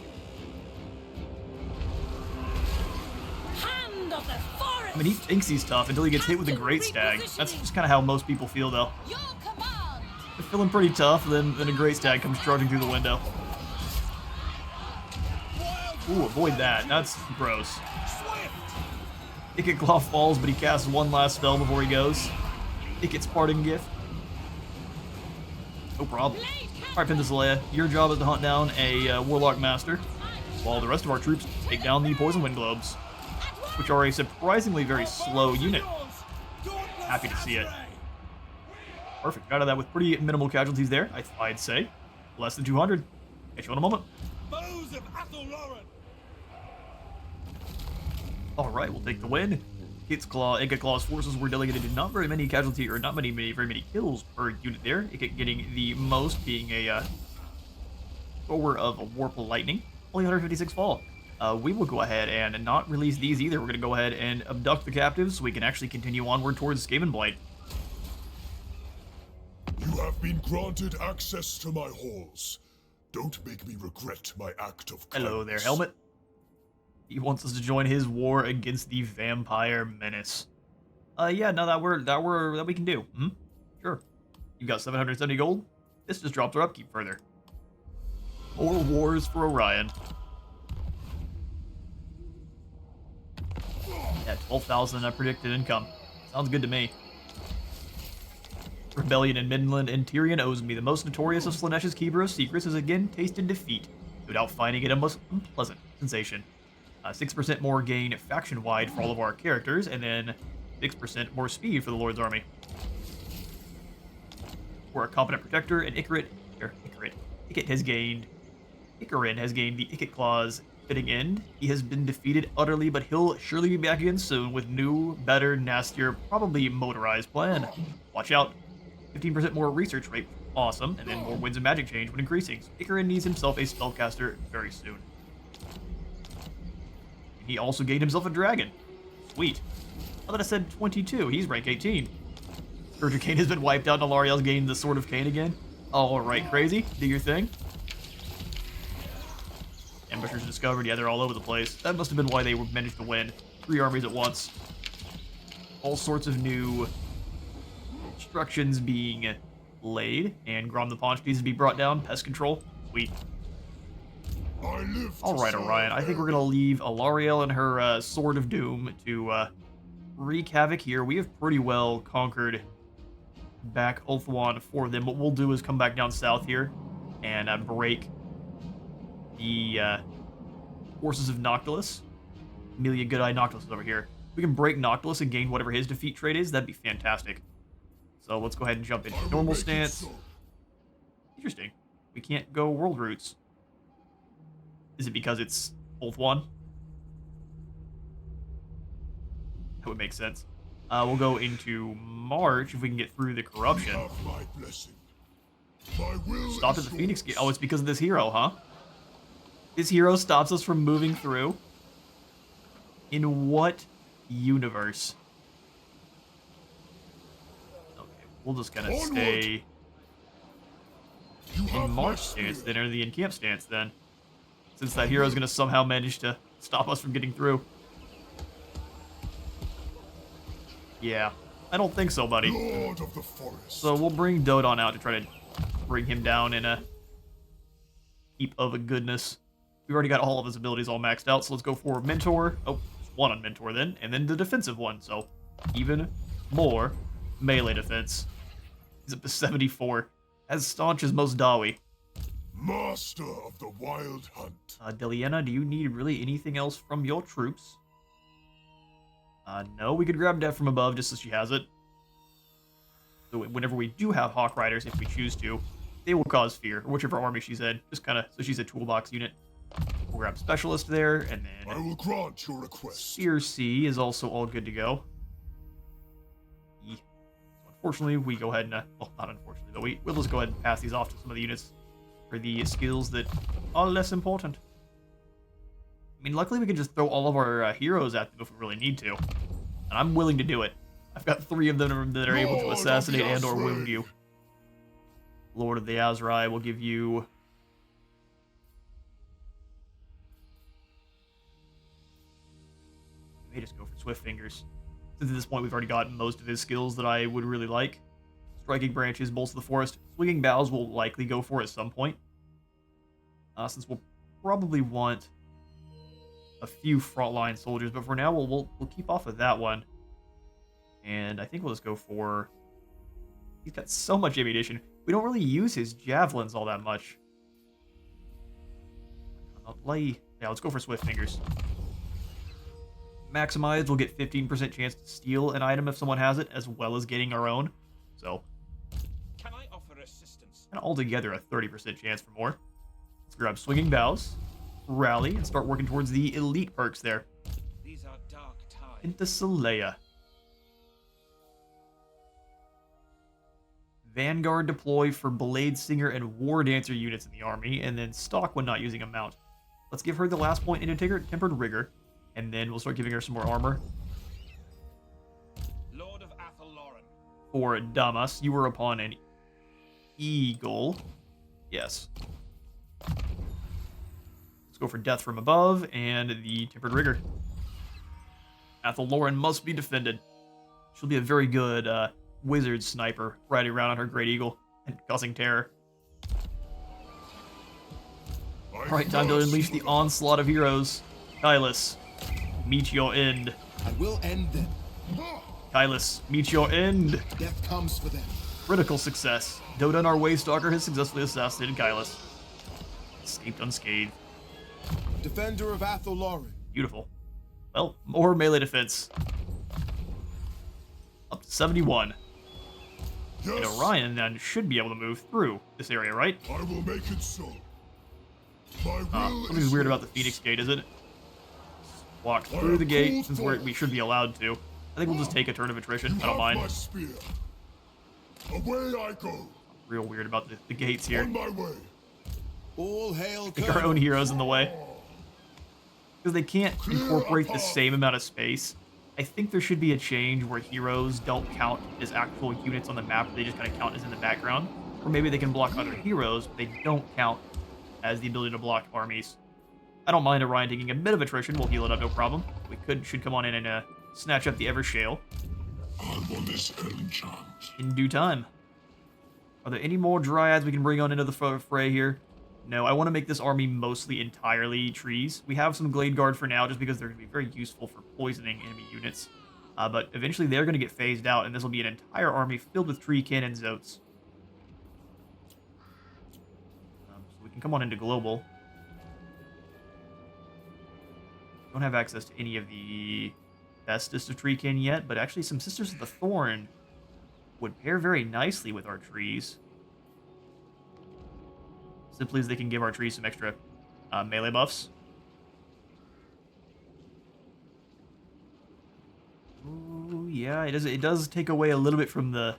I mean, he thinks he's tough until he gets hit with a Great Stag. That's just kind of how most people feel, though. They're feeling pretty tough, then a Great Stag comes charging through the window. Ooh, avoid that. That's gross. Icket Claw falls, but he casts one last spell before he goes. Icket's Parting Gift. No problem. Alright, Penthesilea, your job is to hunt down a Warlock Master, while the rest of our troops take down the Poison Wind Globes, which are a surprisingly very slow unit. Happy to see it. Perfect. Out of that with pretty minimal casualties there, I'd say. Less than 200. Catch you in a moment. Alright, we'll take the win. Icket Claw's forces were delegated to not very many very many kills per unit there. Icket getting the most, being a thrower of a Warp Lightning. Only 156 fall. We will go ahead and not release these either. We're going to go ahead and abduct the captives so we can actually continue onward towards Skaven Blight. You have been granted access to my halls. Don't make me regret my act of kindness. Hello there, Helmet. He wants us to join his war against the Vampire Menace. Yeah, no, that we can do. Sure. You've got 770 gold. This just drops our upkeep further. More wars for Orion. Yeah, 12,000 predicted income. Sounds good to me. Rebellion in Midland and Tyrion owes me. The most notorious of Slaanesh's keeper of secrets has again tasted defeat, without finding it a most unpleasant sensation. 6% more gain faction-wide for all of our characters, and then 6% more speed for the Lord's Army. We're a competent protector, and Icarin has gained the Icket Claw's fitting end. He has been defeated utterly, but he'll surely be back again soon with new, better, nastier, probably motorized plan. Watch out. 15% more research rate. Awesome. And then more winds of magic change when increasing. So Icarin needs himself a spellcaster very soon. He also gained himself a dragon. Sweet. I thought I said 22. He's rank 18. Scourge of Cain has been wiped out and Alariel's gained the Sword of Cain again. Alright, crazy. Do your thing. Ambushers discovered. Yeah, they're all over the place. That must have been why they managed to win. 3 armies at once. All sorts of new instructions being laid. And Grom the Paunch needs to be brought down. Pest control. Sweet. Alright, Orion. I think we're going to leave Alariel and her Sword of Doom to wreak havoc here. We have pretty well conquered back Ulthuan for them. What we'll do is come back down south here and break the forces of Noctilus. Amelia Goodeye Noctilus is over here. we can break Noctilus and gain whatever his defeat trait is, that'd be fantastic. So let's go ahead and jump into normal stance. Interesting. We can't go world routes. Is it because it's both one? That would make sense. We'll go into March if we can get through the corruption. My blessing. My will Stopped at the Phoenix Gate. Oh, it's because of this hero, huh? This hero stops us from moving through. In what universe? Okay, we'll just kind of stay in March stance then, or the encamp stance then. Since that hero is going to somehow manage to stop us from getting through. Yeah, I don't think so, buddy. Lord of the forest. So we'll bring Dodon out to try to bring him down in a heap of goodness. We've already got all of his abilities all maxed out, so let's go for Mentor. Oh, just one on Mentor then, and then the defensive one, so even more melee defense. He's up to 74, as staunch as most Dawi. Master of the wild hunt. Deliana, do you need really anything else from your troops? No, we could grab Death from above just so she has it. So whenever we do have Hawk Riders, if we choose to, they will cause fear, or whichever army she's in, just kind of, so she's a toolbox unit. We'll grab Specialist there, and then I will grant your request. Spear C is also all good to go. So unfortunately, we go ahead and, well, not unfortunately, but we'll just go ahead and pass these off to some of the units for the skills that are less important. I mean, luckily we can just throw all of our heroes at them if we really need to. And I'm willing to do it. I've got 3 of them that are able to assassinate and or wound you. Lord of the Azrai will give you... I may just go for Swift Fingers. Since at this point we've already gotten most of his skills that I would really like. Striking Branches, Bolts of the Forest. Swinging Boughs will likely go for at some point. Since we'll probably want a few frontline soldiers, but for now we'll keep off of that one. And I think we'll just go for... He's got so much ammunition. We don't really use his javelins all that much. Yeah, let's go for Swift Fingers. Maximized, we'll get 15% chance to steal an item if someone has it, as well as getting our own. So, can I offer assistance? And altogether a 30% chance for more. Let's grab Swinging Boughs, Rally, and start working towards the elite perks there. These are dark times. Into Saleya. Vanguard deploy for Blade Singer and War Dancer units in the army, and then stock when not using a mount. Let's give her the last point into Tempered Rigor, and then we'll start giving her some more armor. Lord of Athalloran. For Damas, you were upon an eagle. Yes. Let's go for Death from above and the Tempered Rigor. Athalloran must be defended. She'll be a very good wizard sniper riding around on her Great Eagle and causing terror. Alright, time to unleash the onslaught of heroes. Kylus, meet your end. I will end them. Kylus, meet your end. Death comes for them. Critical success. Dodon, our Waystalker, has successfully assassinated Kylus. Escaped unscathed. Defender of Athalloran. Beautiful. Well, more melee defense. Up to 71. Yes, And Orion then should be able to move through this area, right? I will make it so. My will Something's is weird about the yours. Phoenix Gate, isn't it? Walk through the gate, since we should be allowed to. I think we'll just take a turn of attrition. You I don't have my mind. spear. Away I go. Real weird about the gates here. On my way. All hail I think our own Colonel. heroes in the way. Because they can't incorporate the same amount of space. I think there should be a change where heroes don't count as actual units on the map. They just kind of count as in the background. Or maybe they can block other heroes, but they don't count as the ability to block armies. I don't mind Orion taking a bit of attrition. We'll heal it up, no problem. We should come on in and snatch up the Evershale I'm on this enchant. in due time. Are there any more Dryads we can bring on into the fray here? No, I want to make this army mostly entirely trees. We have some Glade Guard for now, just because they're going to be very useful for poisoning enemy units. But eventually they're going to get phased out, and this will be an entire army filled with Treekin and Zotes. So we can come on into Global. Don't have access to any of the bestest of treekin yet, but actually some Sisters of the Thorn would pair very nicely with our trees. Simply as they can give our trees some extra melee buffs. Ooh, yeah, it does take away a little bit from the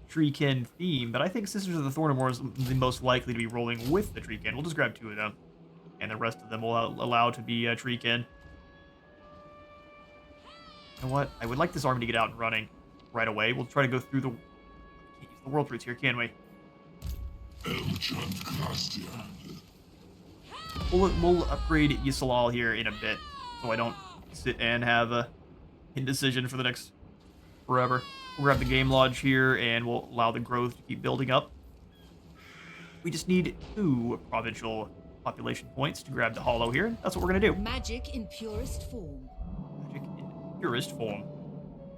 treekin theme, but I think Sisters of the Thorn are the most likely to be rolling with the treekin. We'll just grab 2 of them, and the rest of them will allow to be treekin. You know what? I would like this army to get out and running right away. We'll try to go through the... Can't use the world roots here, can we? We'll upgrade Ysalal here in a bit, so I don't sit and have a indecision for the next forever. We'll grab the game lodge here, and we'll allow the growth to keep building up. We just need 2 provincial population points to grab the hollow here. That's what we're going to do. Magic in purest form. Magic in purest form.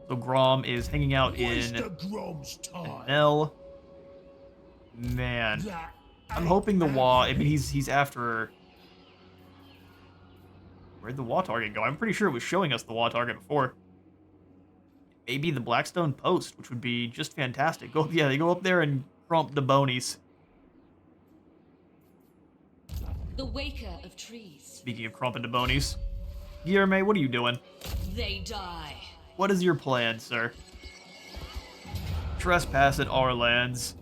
So Grom is hanging out in L. Man, I'm hoping the Wa... I mean, he's after... Where'd the Wa target go? I'm pretty sure it was showing us the Wa target before. Maybe the Blackstone Post, which would be just fantastic. Yeah, they go up there and crump the bonies. The waker of trees. Speaking of crumping the bonies. Guillerme, what are you doing? They die. What is your plan, sir? Trespass at our lands.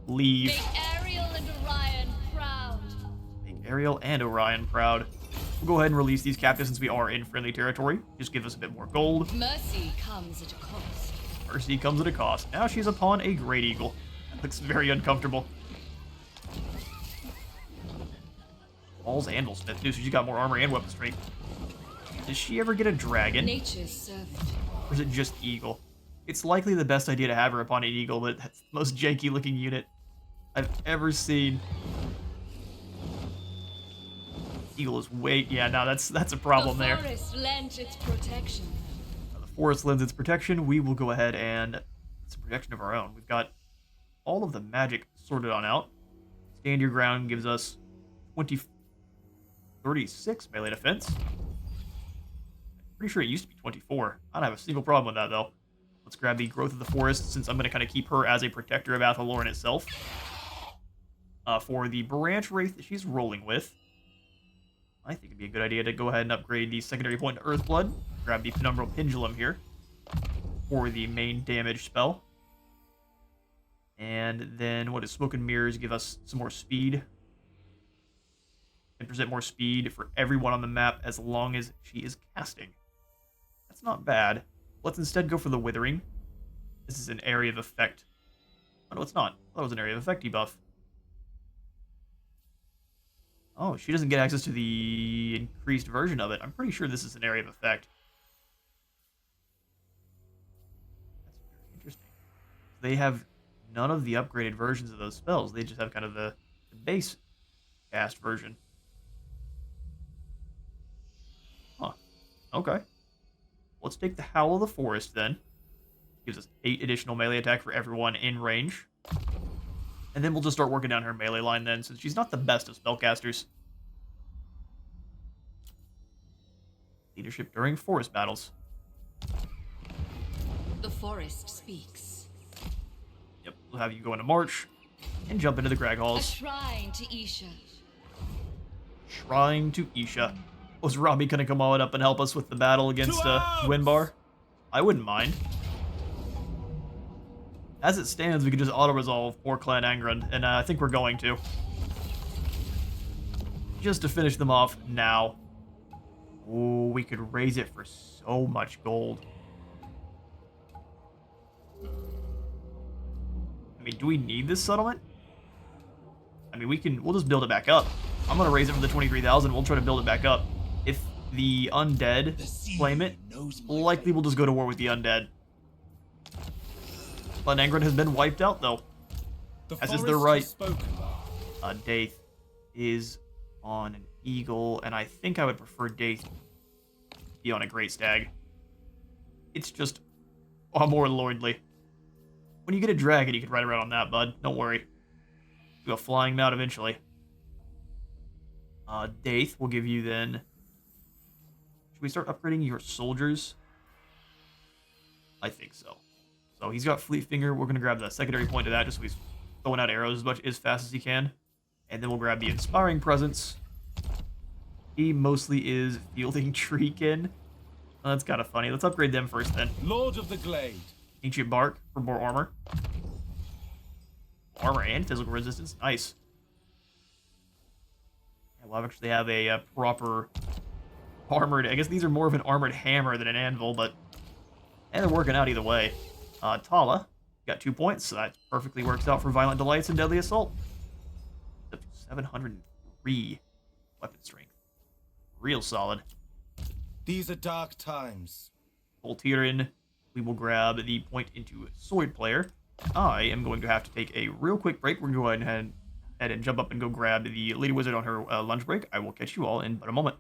Leave. Make Ariel and Orion proud. Make Ariel and Orion proud. We'll go ahead and release these captives since we are in friendly territory. Just give us a bit more gold. Mercy comes at a cost. Mercy comes at a cost. Now she's upon a Great Eagle. That looks very uncomfortable. Balls and Smith too, so she's got more armor and weapon strength. Does she ever get a dragon? Nature's servant. Or is it just Eagle? It's likely the best idea to have her upon an Eagle, but that's the most janky looking unit I've ever seen. Eagle is way... Yeah, no, that's a problem there. The forest lent its protection. The forest lends its protection. We will go ahead and... Some protection of our own. We've got all of the magic sorted on out. Stand your ground gives us 36 melee defense. Pretty sure it used to be 24. I don't have a single problem with that, though. Let's grab the Growth of the Forest, since I'm going to kind of keep her as a protector of Athaloran itself. For the Branch Wraith that she's rolling with, I think it'd be a good idea to go ahead and upgrade the secondary point to Earthblood. Grab the Penumbral Pendulum here for the main damage spell. And then, what does Smoke and Mirrors give us? Some more speed. 10% more speed for everyone on the map as long as she is casting. That's not bad. Let's instead go for the Withering. This is an area of effect. Oh, no, it's not. I thought it was an area of effect debuff. Oh, she doesn't get access to the increased version of it. I'm pretty sure this is an area of effect. That's very interesting. They have none of the upgraded versions of those spells. They just have kind of the base cast version. Huh. Okay. Let's take the Howl of the Forest then. Gives us 8 additional melee attack for everyone in range. And then we'll just start working down her melee line then, since she's not the best of spellcasters. Leadership during forest battles. The forest speaks. Yep, we'll have you go into March and jump into the Crag A Halls. shrine to Isha. Shrine to Isha. Was Robbie gonna come on up and help us with the battle against Winbar? I wouldn't mind. As it stands, we could just auto-resolve poor Clan Angrund, and I think we're going to. Just to finish them off now. Ooh, we could raise it for so much gold. I mean, do we need this settlement? I mean, we'll just build it back up. I'm gonna raise it from the 23,000, we'll try to build it back up. If the undead claim it, likely we'll just go to war with the undead. But Angrund has been wiped out, though. As is their right. Daith is on an eagle, and I think I would prefer Daith be on a great stag. It's just more lordly. When you get a dragon, you can ride around on that, bud. Don't worry. Do a flying mount eventually. Daith will give you then... Should we start upgrading your soldiers? I think so. So he's got Fleet Finger. We're going to grab the secondary point of that just so he's throwing out arrows as fast as he can. And then we'll grab the Inspiring Presence. He mostly is fielding Treekin. Oh, that's kind of funny. Let's upgrade them first then. Lord of the Glade. Ancient Bark for more armor. Armor and physical resistance. Nice. Yeah, we'll actually have a proper armored... I guess these are more of an armored hammer than an anvil, but... And they're working out either way. Tala got 2 points, so that perfectly works out for Violent Delights and Deadly Assault. Up to 703 weapon strength. Real solid. These are dark times. Voltirin, we will grab the point into Sword Player. I am going to have to take a real quick break. We're going to go ahead and jump up and go grab the Lady Wizard on her lunch break. I will catch you all in but a moment.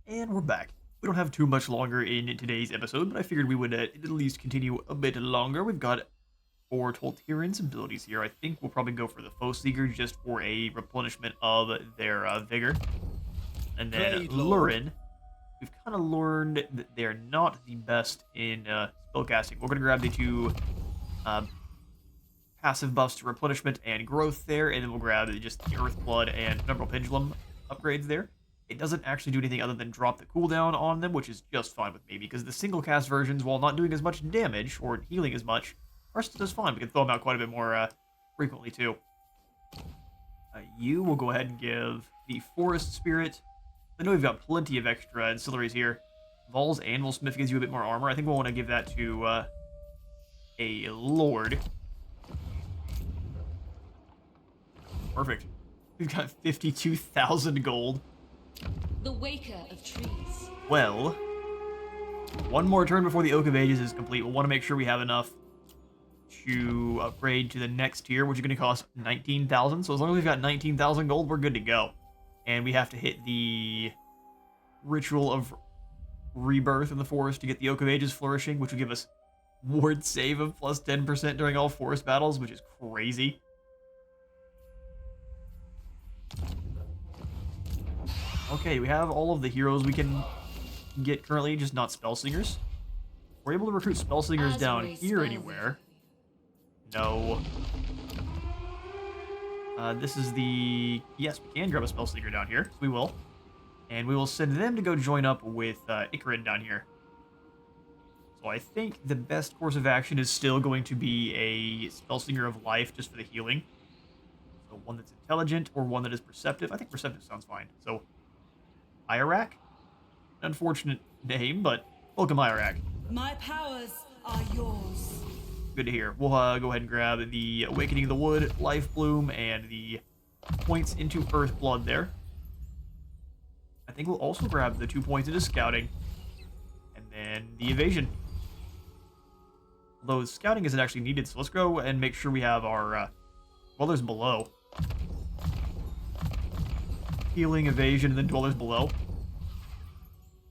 And we're back. We don't have too much longer in today's episode, but I figured we would at least continue a bit longer. We've got 4 Toltirin's abilities here. I think we'll probably go for the Foe Seeker just for a replenishment of their vigor. And then Lurin, we've kind of learned that they're not the best in spellcasting. We're going to grab the 2 passive buffs to replenishment and growth there, and then we'll grab just the Earth Blood and Penumbral Pendulum upgrades there. It doesn't actually do anything other than drop the cooldown on them, which is just fine with me, because the single cast versions, while not doing as much damage or healing as much, are still just fine. We can throw them out quite a bit more frequently too. You will go ahead and give the Forest Spirit. I know we've got plenty of extra ancillaries here. Vol's Anvil Smith gives you a bit more armor. I think we'll want to give that to a Lord. Perfect. We've got 52,000 gold. The Waker of Trees. Well, one more turn before the Oak of Ages is complete. We'll want to make sure we have enough to upgrade to the next tier, which is going to cost 19,000. So as long as we've got 19,000 gold, we're good to go. And we have to hit the Ritual of Rebirth in the forest to get the Oak of Ages flourishing, which will give us ward save of plus 10% during all forest battles, which is crazy. Okay, we have all of the heroes we can get currently, just not Spellsingers. We're able to recruit Spellsingers down here anywhere. No. This is the... Yes, we can grab a Spellsinger down here, so we will. And we will send them to go join up with Icarid down here. So I think the best course of action is still going to be a Spellsinger of Life just for the healing. So one that's intelligent or one that is perceptive. I think perceptive sounds fine. So, Irac? Unfortunate name, but welcome, Irac. My powers are yours. Good to hear. We'll go ahead and grab the Awakening of the Wood, Life Bloom, and the points into Earth Blood there. I think we'll also grab the 2 points into Scouting, and then the Evasion. Although Scouting isn't actually needed, so let's go and make sure we have our... Dwellers Below. Healing, Evasion, and then Dwellers Below.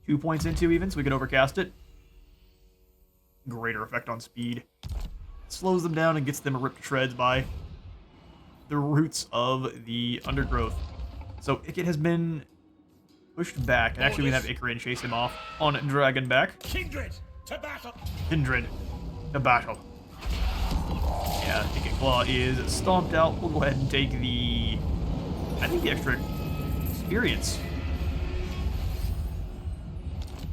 2 points into even, so we can overcast it. Greater effect on speed. Slows them down and gets them ripped to shreds by the roots of the undergrowth. So Ikit has been pushed back, and actually we have Icarid chase him off on Dragonback. Kindred to battle. Kindred to battle. Yeah, Ikit Claw is stomped out. We'll go ahead and take the... I think the extra experience.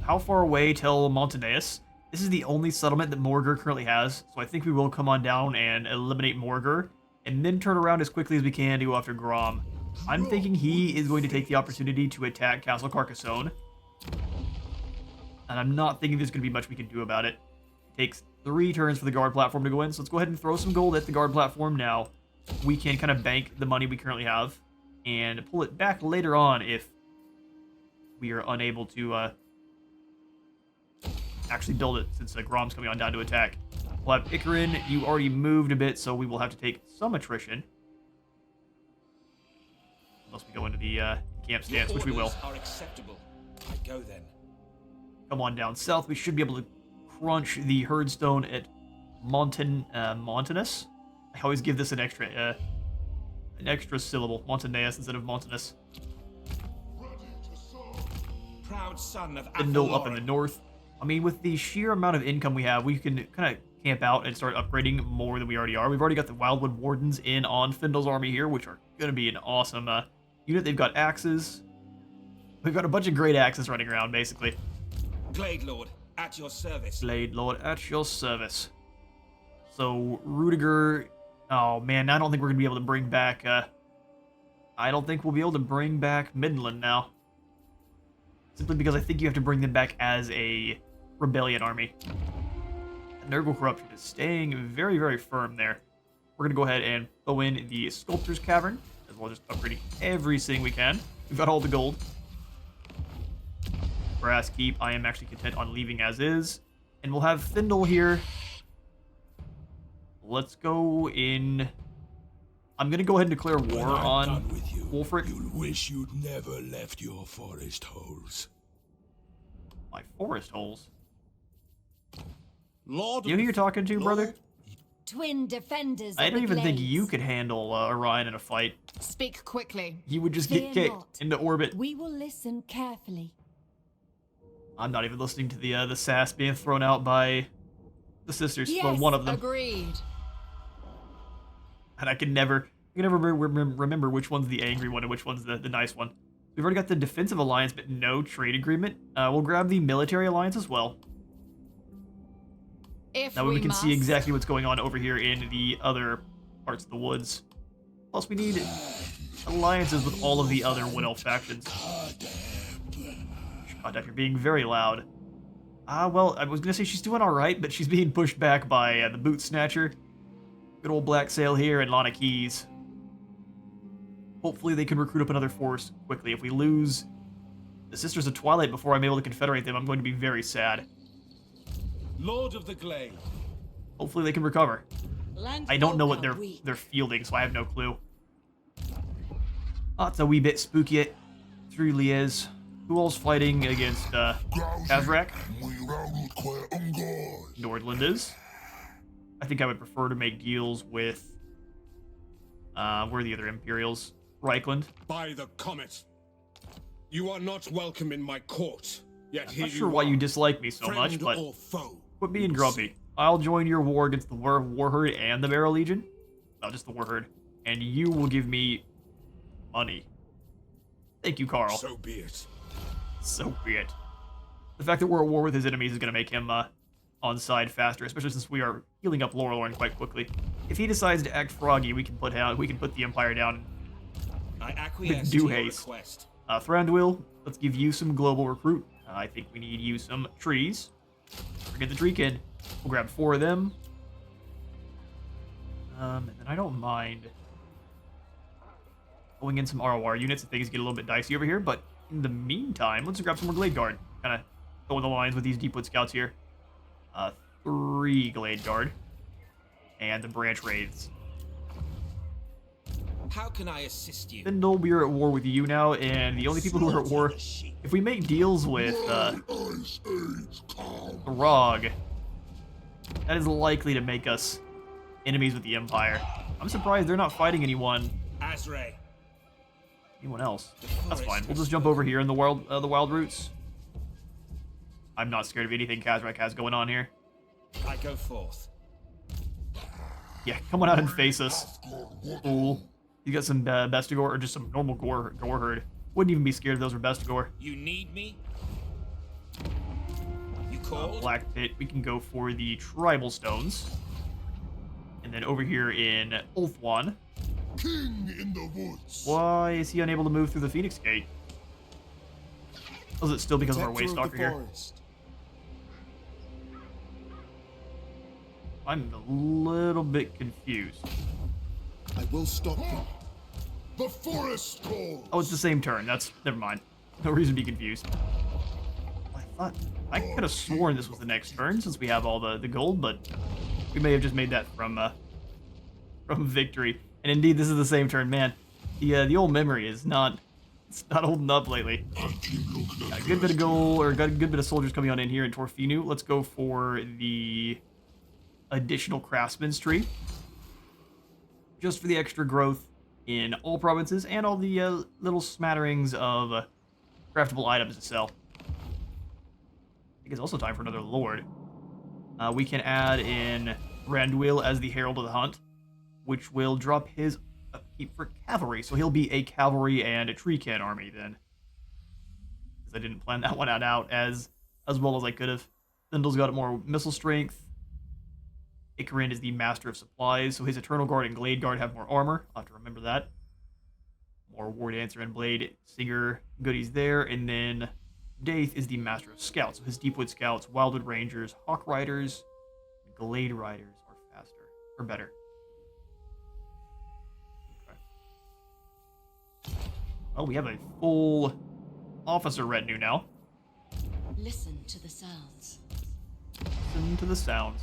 How far away till Montaneus? This is the only settlement that Morgur currently has, so I think we will come on down and eliminate Morgur, and then turn around as quickly as we can to go after Grom. I'm thinking he is going to take the opportunity to attack Castle Carcassonne, and I'm not thinking there's going to be much we can do about it. It takes 3 turns for the guard platform to go in, so let's go ahead and throw some gold at the guard platform now. We can kind of bank the money we currently have, and pull it back later on if we are unable to actually build it, since Grom's coming on down to attack. We'll have Icarin. You already moved a bit, so we will have to take some attrition. Unless we go into the camp stance, which we will. Are acceptable. I go then. Come on down south. We should be able to crunch the Herdstone at Montanus. I always give this an extra syllable. Montaneus instead of Montanus. Proud son of Bindle up in Athaloran. the north. I mean, with the sheer amount of income we have, we can kind of camp out and start upgrading more than we already are. We've already got the Wildwood Wardens in on Findle's army here, which are going to be an awesome unit. They've got axes. We've got a bunch of great axes running around, basically. Glade Lord, at your service. Blade Lord, at your service. So, Rudiger... Oh, man, I don't think we're going to be able to bring back... I don't think we'll be able to bring back Midland now. Simply because I think you have to bring them back as a rebellion army. Nurgle Corruption is staying very, very firm there. We're going to go ahead and throw in the Sculptor's Cavern, as well as just upgrading everything we can. We've got all the gold. Brass Keep, I am actually content on leaving as is. And we'll have Thindle here. Let's go in... I'm going to go ahead and declare war on Wolfric. You'll wish you'd never left your forest holes. My forest holes? Lord, You know who you're talking to, brother? Twin defenders I of don't the even think Glades. you could handle Orion in a fight. Speak quickly. He would just Fear get kicked not. into orbit. We will listen carefully. I'm not even listening to the sass being thrown out by the sisters. Yes, Well, one of them. agreed. And I can never remember which one's the angry one and which one's the nice one. We've already got the defensive alliance, but no trade agreement. We'll grab the military alliance as well. If That way we can see must. exactly what's going on over here in the other parts of the woods. Plus, we need alliances with all of the other Wood Elf factions. God, you're being very loud. Well, I was gonna say she's doing alright, but she's being pushed back by the Boot Snatcher. Good old Black Sail here and Lana Keys. Hopefully they can recruit up another force quickly. If we lose the Sisters of Twilight before I'm able to confederate them, I'm going to be very sad. Lord of the Glade. Hopefully they can recover. I don't know what Landfolk are they're fielding, so I have no clue. Oh, it's a wee bit spooky, it truly is. Who all's fighting against Kazrak? Nordland is. I think I would prefer to make deals with where are the other Imperials? Reichland. By the comet, you are not welcome in my court. Yet I'm here not sure you why are, you dislike me so friend much, but or foe. quit being grumpy. I'll join your war against the Warherd and the Barrow Legion. Not just the Warherd. And you will give me money. Thank you, Carl. So be it. So be it. The fact that we're at war with his enemies is going to make him on side faster, especially since we are healing up Lorelorn quite quickly. If he decides to act froggy, we can put the Empire down. I acquiesce due to your haste. request. Thranduil, let's give you some global recruit. I think we need you some trees. Forget the tree kid. We'll grab 4 of them. And then I don't mind going in some ROR units if things get a little bit dicey over here, but in the meantime, let's grab some more Glade Guard. Kind of go in the lines with these Deepwood Scouts here. 3 Glade Guard. And the Branch Wraiths. How can I assist you? Findle, we are at war with you now, and the only people who are at war... If we make deals with the Rog, that is likely to make us enemies with the Empire. I'm surprised they're not fighting anyone Azray. else. That's fine. We'll just jump over here in the wild roots. I'm not scared of anything Kazrak has going on here. I go forth. Yeah, come on out and face us. Fool. You got some Bestigor or just some normal gore herd. Wouldn't even be scared if those were Bestigor. You need me? You called? Black Pit, we can go for the Tribal Stones. And then over here in Ulthuan. King in the woods. Why is he unable to move through the Phoenix Gate? Was it still because of our Protector of Waystalker the here? forest. I'm a little bit confused. I will stop them. The forest calls. Oh, it's the same turn. Never mind. No reason to be confused. I could have sworn this was the next turn since we have all the gold, but we may have just made that from victory. And indeed, this is the same turn, man. The old memory is not holding up lately. Got a good bit of gold, or got a good bit of soldiers coming on in here in Torfinu. Let's go for the additional craftsman's tree, just for the extra growth in all provinces and all the little smatterings of craftable items to sell. think it's also time for another Lord. We can add in Randuil as the Herald of the Hunt, which will drop his upkeep for cavalry. So he'll be a cavalry and a tree can army then. Because I didn't plan that one out as well as I could have. Thindle's got more missile strength. Icarin is the Master of Supplies, so his Eternal Guard and Glade Guard have more armor. I'll have to remember that. More War Dancer and Blade Singer goodies there. And then Daith is the Master of Scouts, so his Deepwood Scouts, Wildwood Rangers, Hawk Riders, Glade Riders are faster, or better. Okay. Well, we have a full officer retinue now. Listen to the sounds. Listen to the sounds.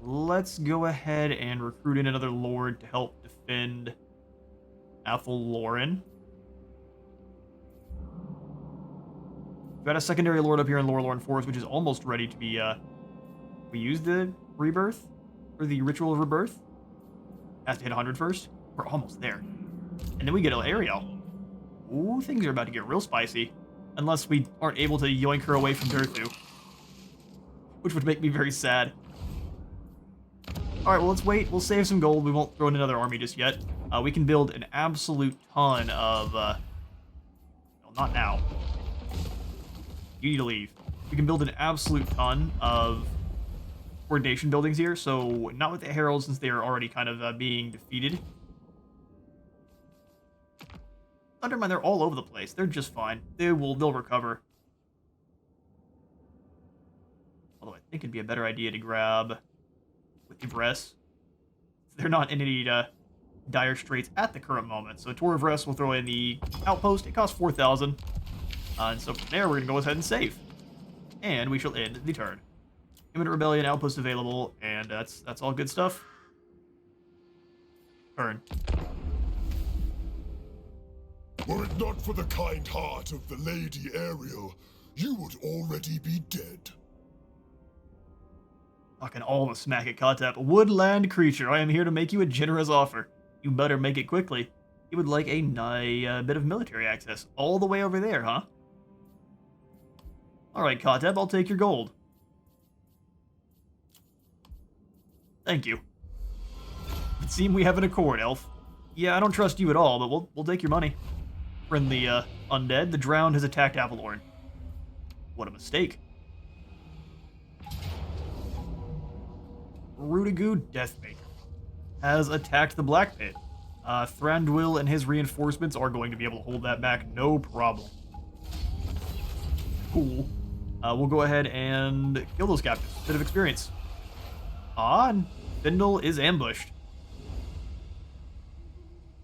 Let's go ahead and recruit in another Lord to help defend Athel Loren. We've got a secondary Lord up here in Lorelorn Forest, which is almost ready to be, we use the rebirth? Or the Ritual of Rebirth? Has to hit 100 first. We're almost there. And then we get Ariel. Ooh, things are about to get real spicy. Unless we aren't able to yoink her away from Durthu. Which would make me very sad. Alright, well, let's wait. We'll save some gold. We won't throw in another army just yet. We can build an absolute ton of... no, not now. You need to leave. We can build an absolute ton of coordination buildings here. So, not with the Heralds, since they are already kind of being defeated. Undermine, they're all over the place. They're just fine. They'll recover. Although I think it'd be a better idea to grab with Ivres. They're not in any dire straits at the current moment. So Tor of Rest will throw in the outpost. It costs 4,000. And so from there, we're going to go ahead and save. And we shall end the turn. Imminent Rebellion, outpost available, and that's all good stuff. Turn. Were it not for the kind heart of the Lady Ariel, you would already be dead. Talking all the smack at Katep. Woodland creature, I am here to make you a generous offer. You better make it quickly. You would like a bit of military access. All the way over there, huh? Alright, Katep, I'll take your gold. Thank you. It seems we have an accord, Elf. Yeah, I don't trust you at all, but we'll take your money. Friendly, undead. The Drowned has attacked Avalorn. What a mistake. Rudigu Deathmaker has attacked the Black Pit. Thranduil and his reinforcements are going to be able to hold that back, no problem. Cool. We'll go ahead and kill those captives. Bit of experience. And Findle is ambushed.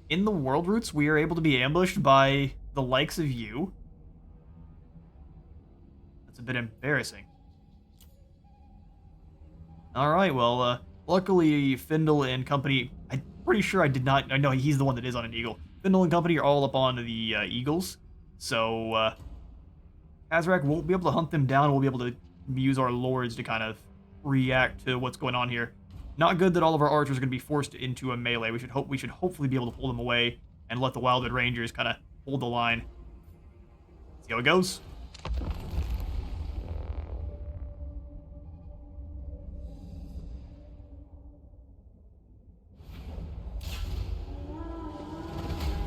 In the World Roots, we are able to be ambushed by the likes of you. That's a bit embarrassing. Alright, well, luckily Findle and company... I'm pretty sure I did not... I know he's the one that is on an eagle. Findle and company are all up on the eagles. So, Azrak won't be able to hunt them down. We'll be able to use our lords to kind of react to what's going on here. Not good that all of our archers are going to be forced into a melee. We should hopefully be able to pull them away and let the Wildwood Rangers kind of hold the line. See how it goes.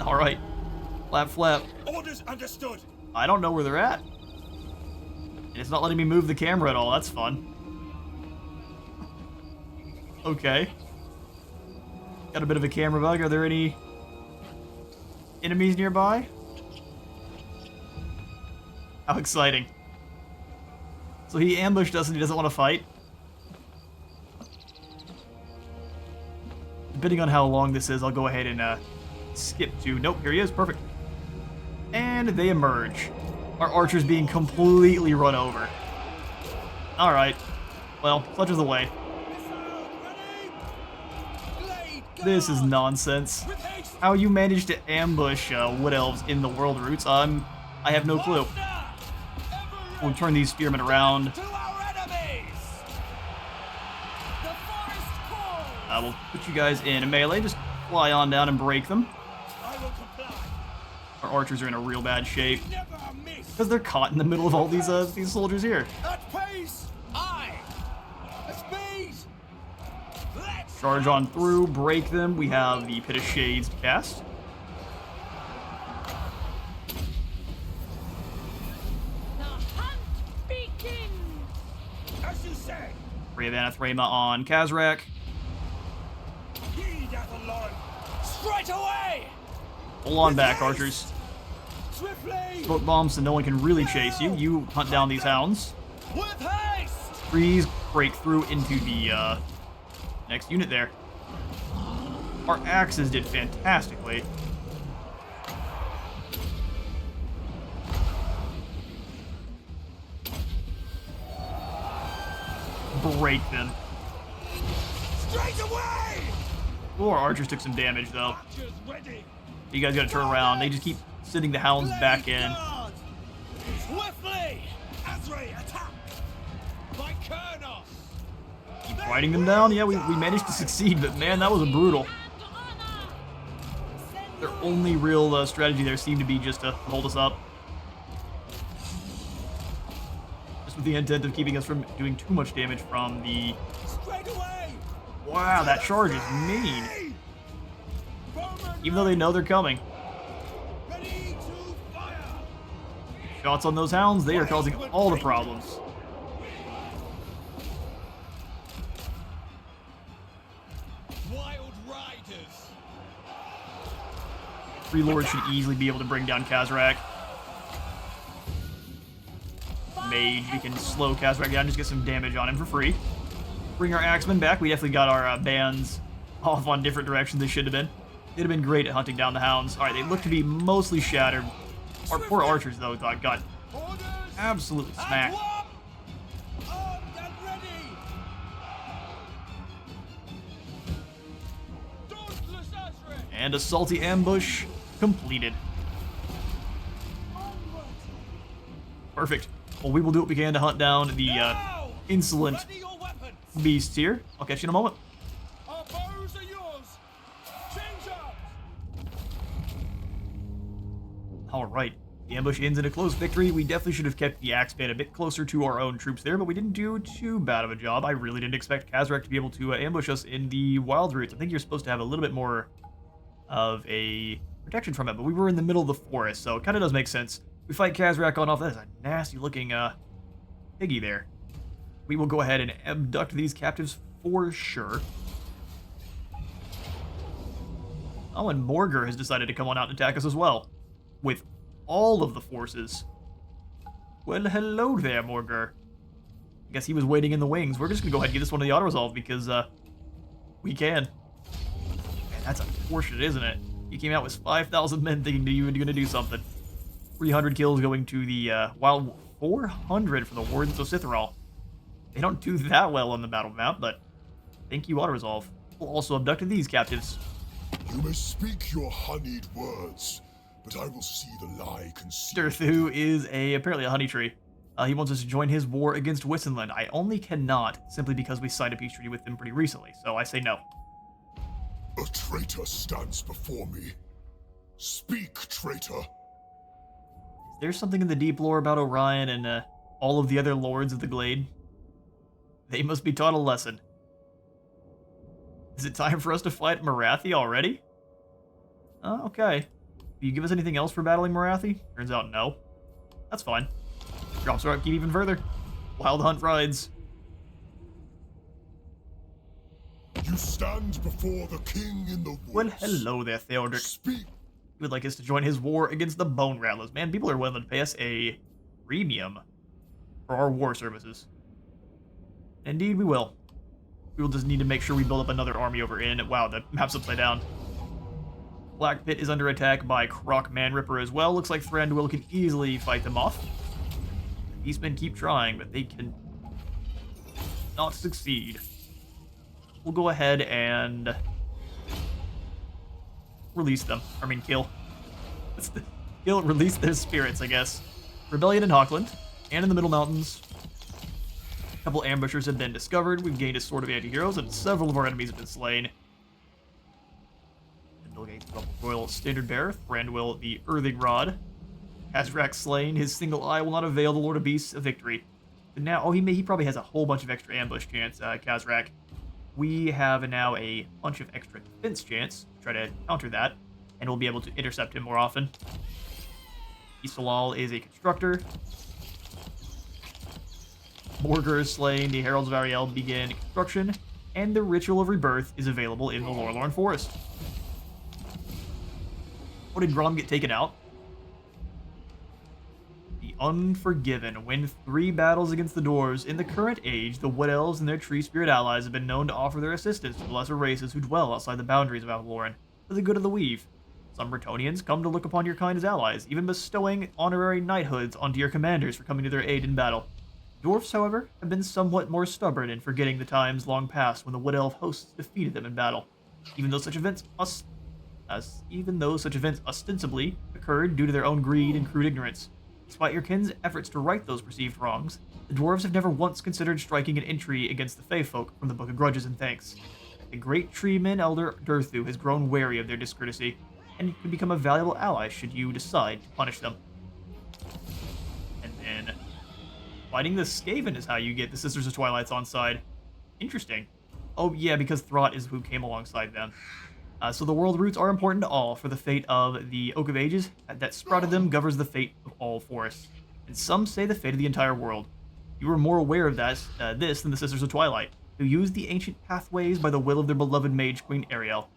All right, flap, flap. Orders understood. I don't know where they're at. And it's not letting me move the camera at all. That's fun. Okay. Got a bit of a camera bug. Are there any enemies nearby? How exciting. So he ambushed us and he doesn't want to fight. Depending on how long this is, I'll go ahead and skip to... Nope, here he is. Perfect. And they emerge. Our archers being completely run over. Alright. Well, such is the way. This is nonsense. How you managed to ambush Wood Elves in the World Roots, I have no clue. We'll turn these spearmen around. We'll put you guys in a melee. Just fly on down and break them. Our archers are in a real bad shape because they're caught in the middle of all these soldiers here. Freeze! Aye! A speed! Let's Charge on through, break them. We have the Pit of Shades to cast. The hunt begins! As you say. Ray of Anathrema on Kazrak. Heed Avalon. straight away! Hold on back, archers. Swiftly! Smoke bombs so no one can really chase you. You hunt down these hounds. With haste! Freeze, break through into the next unit there. Our axes did fantastically. Break them. Straight away! Oh, our archers took some damage though. Archers ready! You guys gotta turn around. They just keep sending the hounds back in. Guard! Swiftly! Azray, attack! By Kurnos! Keep fighting them down. Yeah, we managed to succeed, but man, that was a brutal. Their only real strategy there seemed to be just to hold us up. Just with the intent of keeping us from doing too much damage from the... Straight away! Wow, that charge is mean. Even though they know they're coming. Ready to fire! Shots on those hounds, they are causing all the problems. Wild Riders! Three lords should easily be able to bring down Kazrak. Mage, we can slow Kazrak down, just get some damage on him for free. Bring our axemen back. We definitely got our bands off on different directions they should have been. They'd have been great at hunting down the hounds. Alright, they look to be mostly shattered. Our poor archers, though, got Orders! absolutely smacked. Armed and ready! Dauntless Azray! And a salty ambush completed. Perfect. Well, we will do what we can to hunt down the Now! insolent Ready your weapons! beasts here. I'll catch you in a moment. Our bows are yours! Change up! Alright. The ambush ends in a close victory. We definitely should have kept the axe band a bit closer to our own troops there, but we didn't do too bad of a job. I really didn't expect Kazrak to be able to ambush us in the wild routes. I think you're supposed to have a little bit more of a protection from it, but we were in the middle of the forest, so it kind of does make sense. We fight Kazrak on off. That is a nasty looking piggy there. We will go ahead and abduct these captives for sure. Oh, and Morger has decided to come on out and attack us as well. With all of the forces. Well, hello there, Morger. I guess he was waiting in the wings. We're just going to go ahead and get this one to the auto-resolve because we can. Man, that's unfortunate, isn't it? He came out with 5,000 men thinking you were going to do something. 300 kills going to the wild 400 for the Wardens of Sithral. They don't do that well on the battle map, but thank you, auto-resolve. We'll also abduct these captives. You may speak your honeyed words, but I will see the lie concealed. Stirthu is apparently a honey tree. He wants us to join his war against Wissenland. I only cannot, simply because we signed a peace treaty with him pretty recently, so I say no. A traitor stands before me. Speak, traitor. There's something in the deep lore about Orion and all of the other lords of the Glade. They must be taught a lesson. Is it time for us to fight Marathi already? Okay. Do you give us anything else for battling Marathi? Turns out no. That's fine. Drops our upkeep even further. Wild Hunt rides. You stand before the king in the woods. Well, hello there, Theodric. Speak. He would like us to join his war against the Bone Rattlers. Man, people are willing to pay us a premium for our war services. Indeed, we will. We will just need to make sure we build up another army over in... Wow, the map's upside down. Black Pit is under attack by Croc Manripper as well. Looks like Thranduil can easily fight them off. The beastmen keep trying, but they can not succeed. We'll go ahead and release them. I mean, kill. Release their spirits, I guess. Rebellion in Hawkland, and in the Middle Mountains. A couple ambushers have been discovered. We've gained a Sword of Anti-Heroes, and several of our enemies have been slain. Royal Standard Bearer, Thranduil the Earthing Rod. Kazrak slain, his single eye will not avail the Lord of Beasts a victory. And now, oh, he probably has a whole bunch of extra ambush chance, Kazrak. We have now a bunch of extra defense chance to try to counter that, and we'll be able to intercept him more often. Isolal is a constructor. Morgar is slain, the Heralds of Ariel begin construction, and the Ritual of Rebirth is available in the Lorelorn Forest. Oh, did Grom get taken out? The Unforgiven win 3 battles against the dwarves. In the current age, the Wood Elves and their tree spirit allies have been known to offer their assistance to the lesser races who dwell outside the boundaries of Avalloran for the good of the Weave. Some Bretonnians come to look upon your kind as allies, even bestowing honorary knighthoods onto your commanders for coming to their aid in battle. Dwarfs, however, have been somewhat more stubborn in forgetting the times long past when the Wood Elf hosts defeated them in battle, even though such events ostensibly occurred due to their own greed and crude ignorance. Despite your kin's efforts to right those perceived wrongs, the dwarves have never once considered striking an entry against the Fey folk from the Book of Grudges and Thanks. The great treeman Elder Durthu has grown wary of their discourtesy, and could become a valuable ally should you decide to punish them. And then, fighting the Skaven is how you get the Sisters of Twilight's on side. Interesting. Oh yeah, because Throt is who came alongside them. So the world roots are important to all, for the fate of the Oak of Ages that sprouted them governs the fate of all forests. And some say the fate of the entire world. You are more aware of this than the Sisters of Twilight, who used the ancient pathways by the will of their beloved Mage Queen Ariel.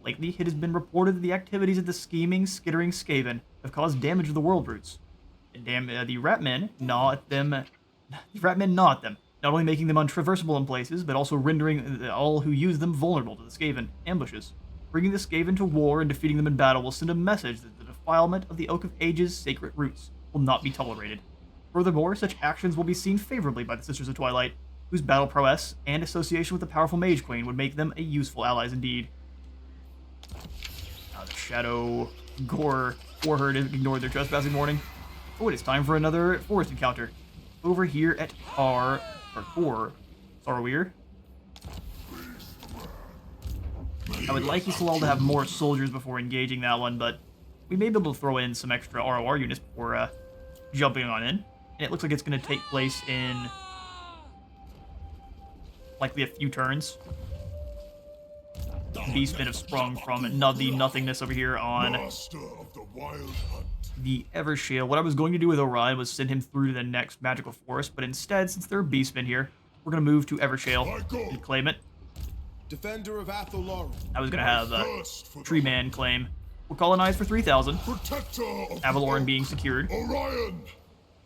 Lately, it has been reported that the activities of the scheming, skittering Skaven have caused damage to the world roots. And the Ratmen gnaw at them. The Ratmen gnaw at them, not only making them untraversable in places, but also rendering all who use them vulnerable to the Skaven ambushes. Bringing the Skaven to war and defeating them in battle will send a message that the defilement of the Oak of Ages' sacred roots will not be tolerated. Furthermore, such actions will be seen favorably by the Sisters of Twilight, whose battle prowess and association with the powerful Mage Queen would make them a useful allies indeed. The Shadow Gore Warherd ignored their trespassing warning. Oh, it is time for another forest encounter. Over here at Sorrowir. I would like Isolal to have more soldiers before engaging that one, but we may be able to throw in some extra ROR units before jumping on in. And it looks like it's going to take place in likely a few turns. Beastmen have sprung from the nothingness over here on the Evershale. What I was going to do with Orion was send him through to the next magical forest, but instead, since there are Beastmen here, we're going to move to Evershale and claim it. Defender of Avalloran. I was going to have Tree Man claim. We'll colonize for 3,000. Avalloran being secured. Orion.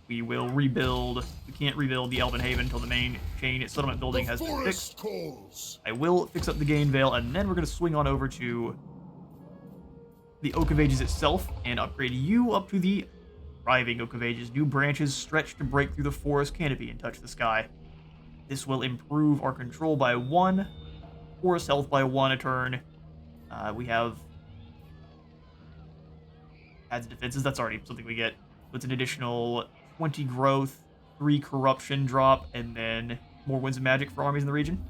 We will rebuild. We can't rebuild the Elven Haven until the main chain settlement building has been fixed. I will fix up the Gain Vale, and then we're going to swing on over to the Oak of Ages itself and upgrade you up to the thriving Oak of Ages. New branches stretch to break through the forest canopy and touch the sky. This will improve our control by 1, forest health by 1 a turn. We have adds defenses. That's already something we get. It's an additional 20 growth, 3 corruption drop, and then more winds of magic for armies in the region.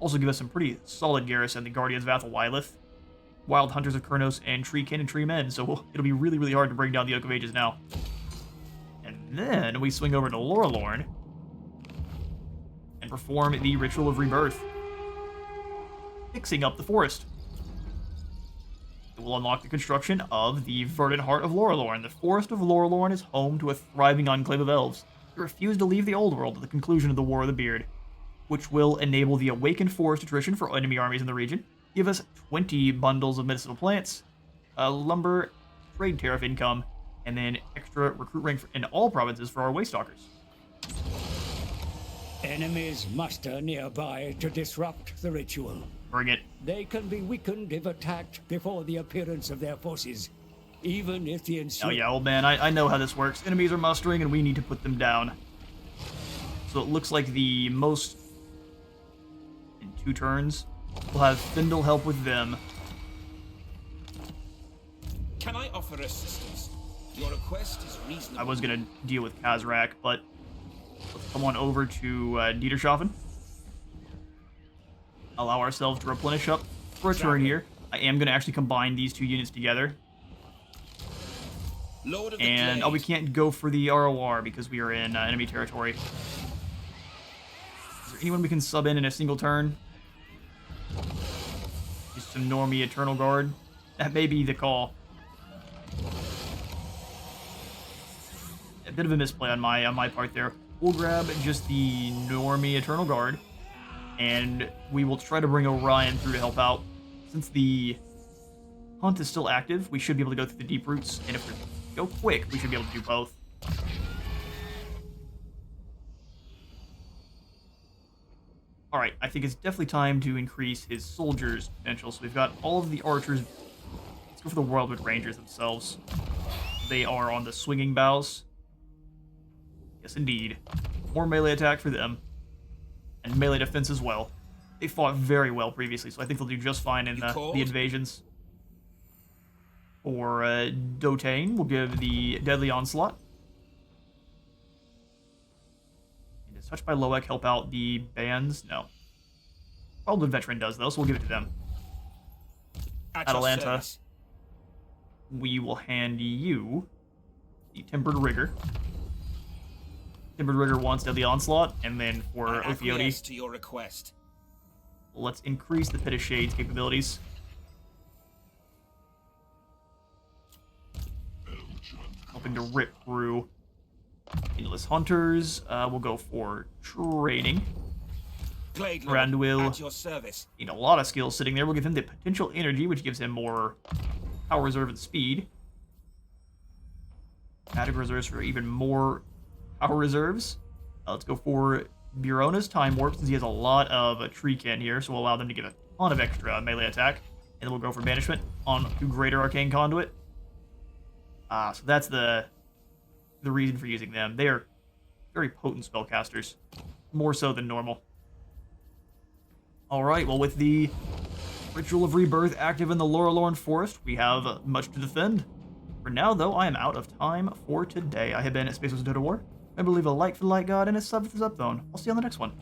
Also give us some pretty solid garrison, the Guardians of Athel Wylith, Wild Hunters of Kurnos, and Treekin and Treemen, so it'll be really, really hard to bring down the Oak of Ages now. And then we swing over to Lorelorn and perform the Ritual of Rebirth, fixing up the forest. It will unlock the construction of the Verdant Heart of Lorelorn. The Forest of Lorelorn is home to a thriving enclave of elves who refuse to leave the Old World at the conclusion of the War of the Beard, which will enable the Awakened Forest attrition for enemy armies in the region, give us 20 bundles of medicinal plants, lumber, trade tariff income, and then extra recruit rank in all provinces for our Waystalkers. Enemies muster nearby to disrupt the ritual. Bring it. They can be weakened if attacked before the appearance of their forces, even if the Oh yeah, old man, I know how this works. Enemies are mustering and we need to put them down. So it looks like the most in 2 turns. We'll have Findle help with them. Can I offer assistance? Your request is reasonable. I was gonna deal with Kazrak, but let's come on over to Dieterschaffen. Allow ourselves to replenish up for a turn here. I am gonna actually combine these 2 units together. Lord of the And, Glade. we can't go for the ROR because we are in enemy territory. Is there anyone we can sub in a single turn? Just some normie Eternal Guard. That may be the call. A bit of a misplay on my part there. We'll grab just the normie Eternal Guard, and we will try to bring Orion through to help out. Since the hunt is still active, we should be able to go through the deep roots, and if we go quick, we should be able to do both. Alright, I think it's definitely time to increase his soldiers' potential. So we've got all of the archers. Let's go for the Whirlwind Rangers themselves. They are on the swinging bows. Yes, indeed. More melee attack for them. And melee defense as well. They fought very well previously, so I think they'll do just fine in the invasions. For Dotane, we'll give the Deadly Onslaught. And does Touched by Loek help out the bands? No. Wildwood Veteran does, though, so we'll give it to them. Atalanta, we will hand you the Timbered Rigger. Timbered Rigger wants Deadly Onslaught, and then for Ophiodi, to your request. Let's increase the Pit of Shades capabilities. Helping to rip through Endless Hunters. We'll go for Trading. Randwill, at your service. need a lot of skills sitting there. We'll give him the Potential Energy, which gives him more power reserve and speed. Magic reserves for even more power reserves. Let's go for Burona's Time Warp, since he has a lot of Treekin here, so we'll allow them to get a ton of extra melee attack. And then we'll go for Banishment on to Greater Arcane Conduit. So that's the reason for using them. They are very potent spellcasters, more so than normal. Alright, well, with the Ritual of Rebirth active in the Lorelorn Forest, we have much to defend. For now, though, I am out of time for today. I have been at Space Wars of Total War. Remember to leave a like for the Light God and a sub for the Sub Zone. I'll see you on the next one.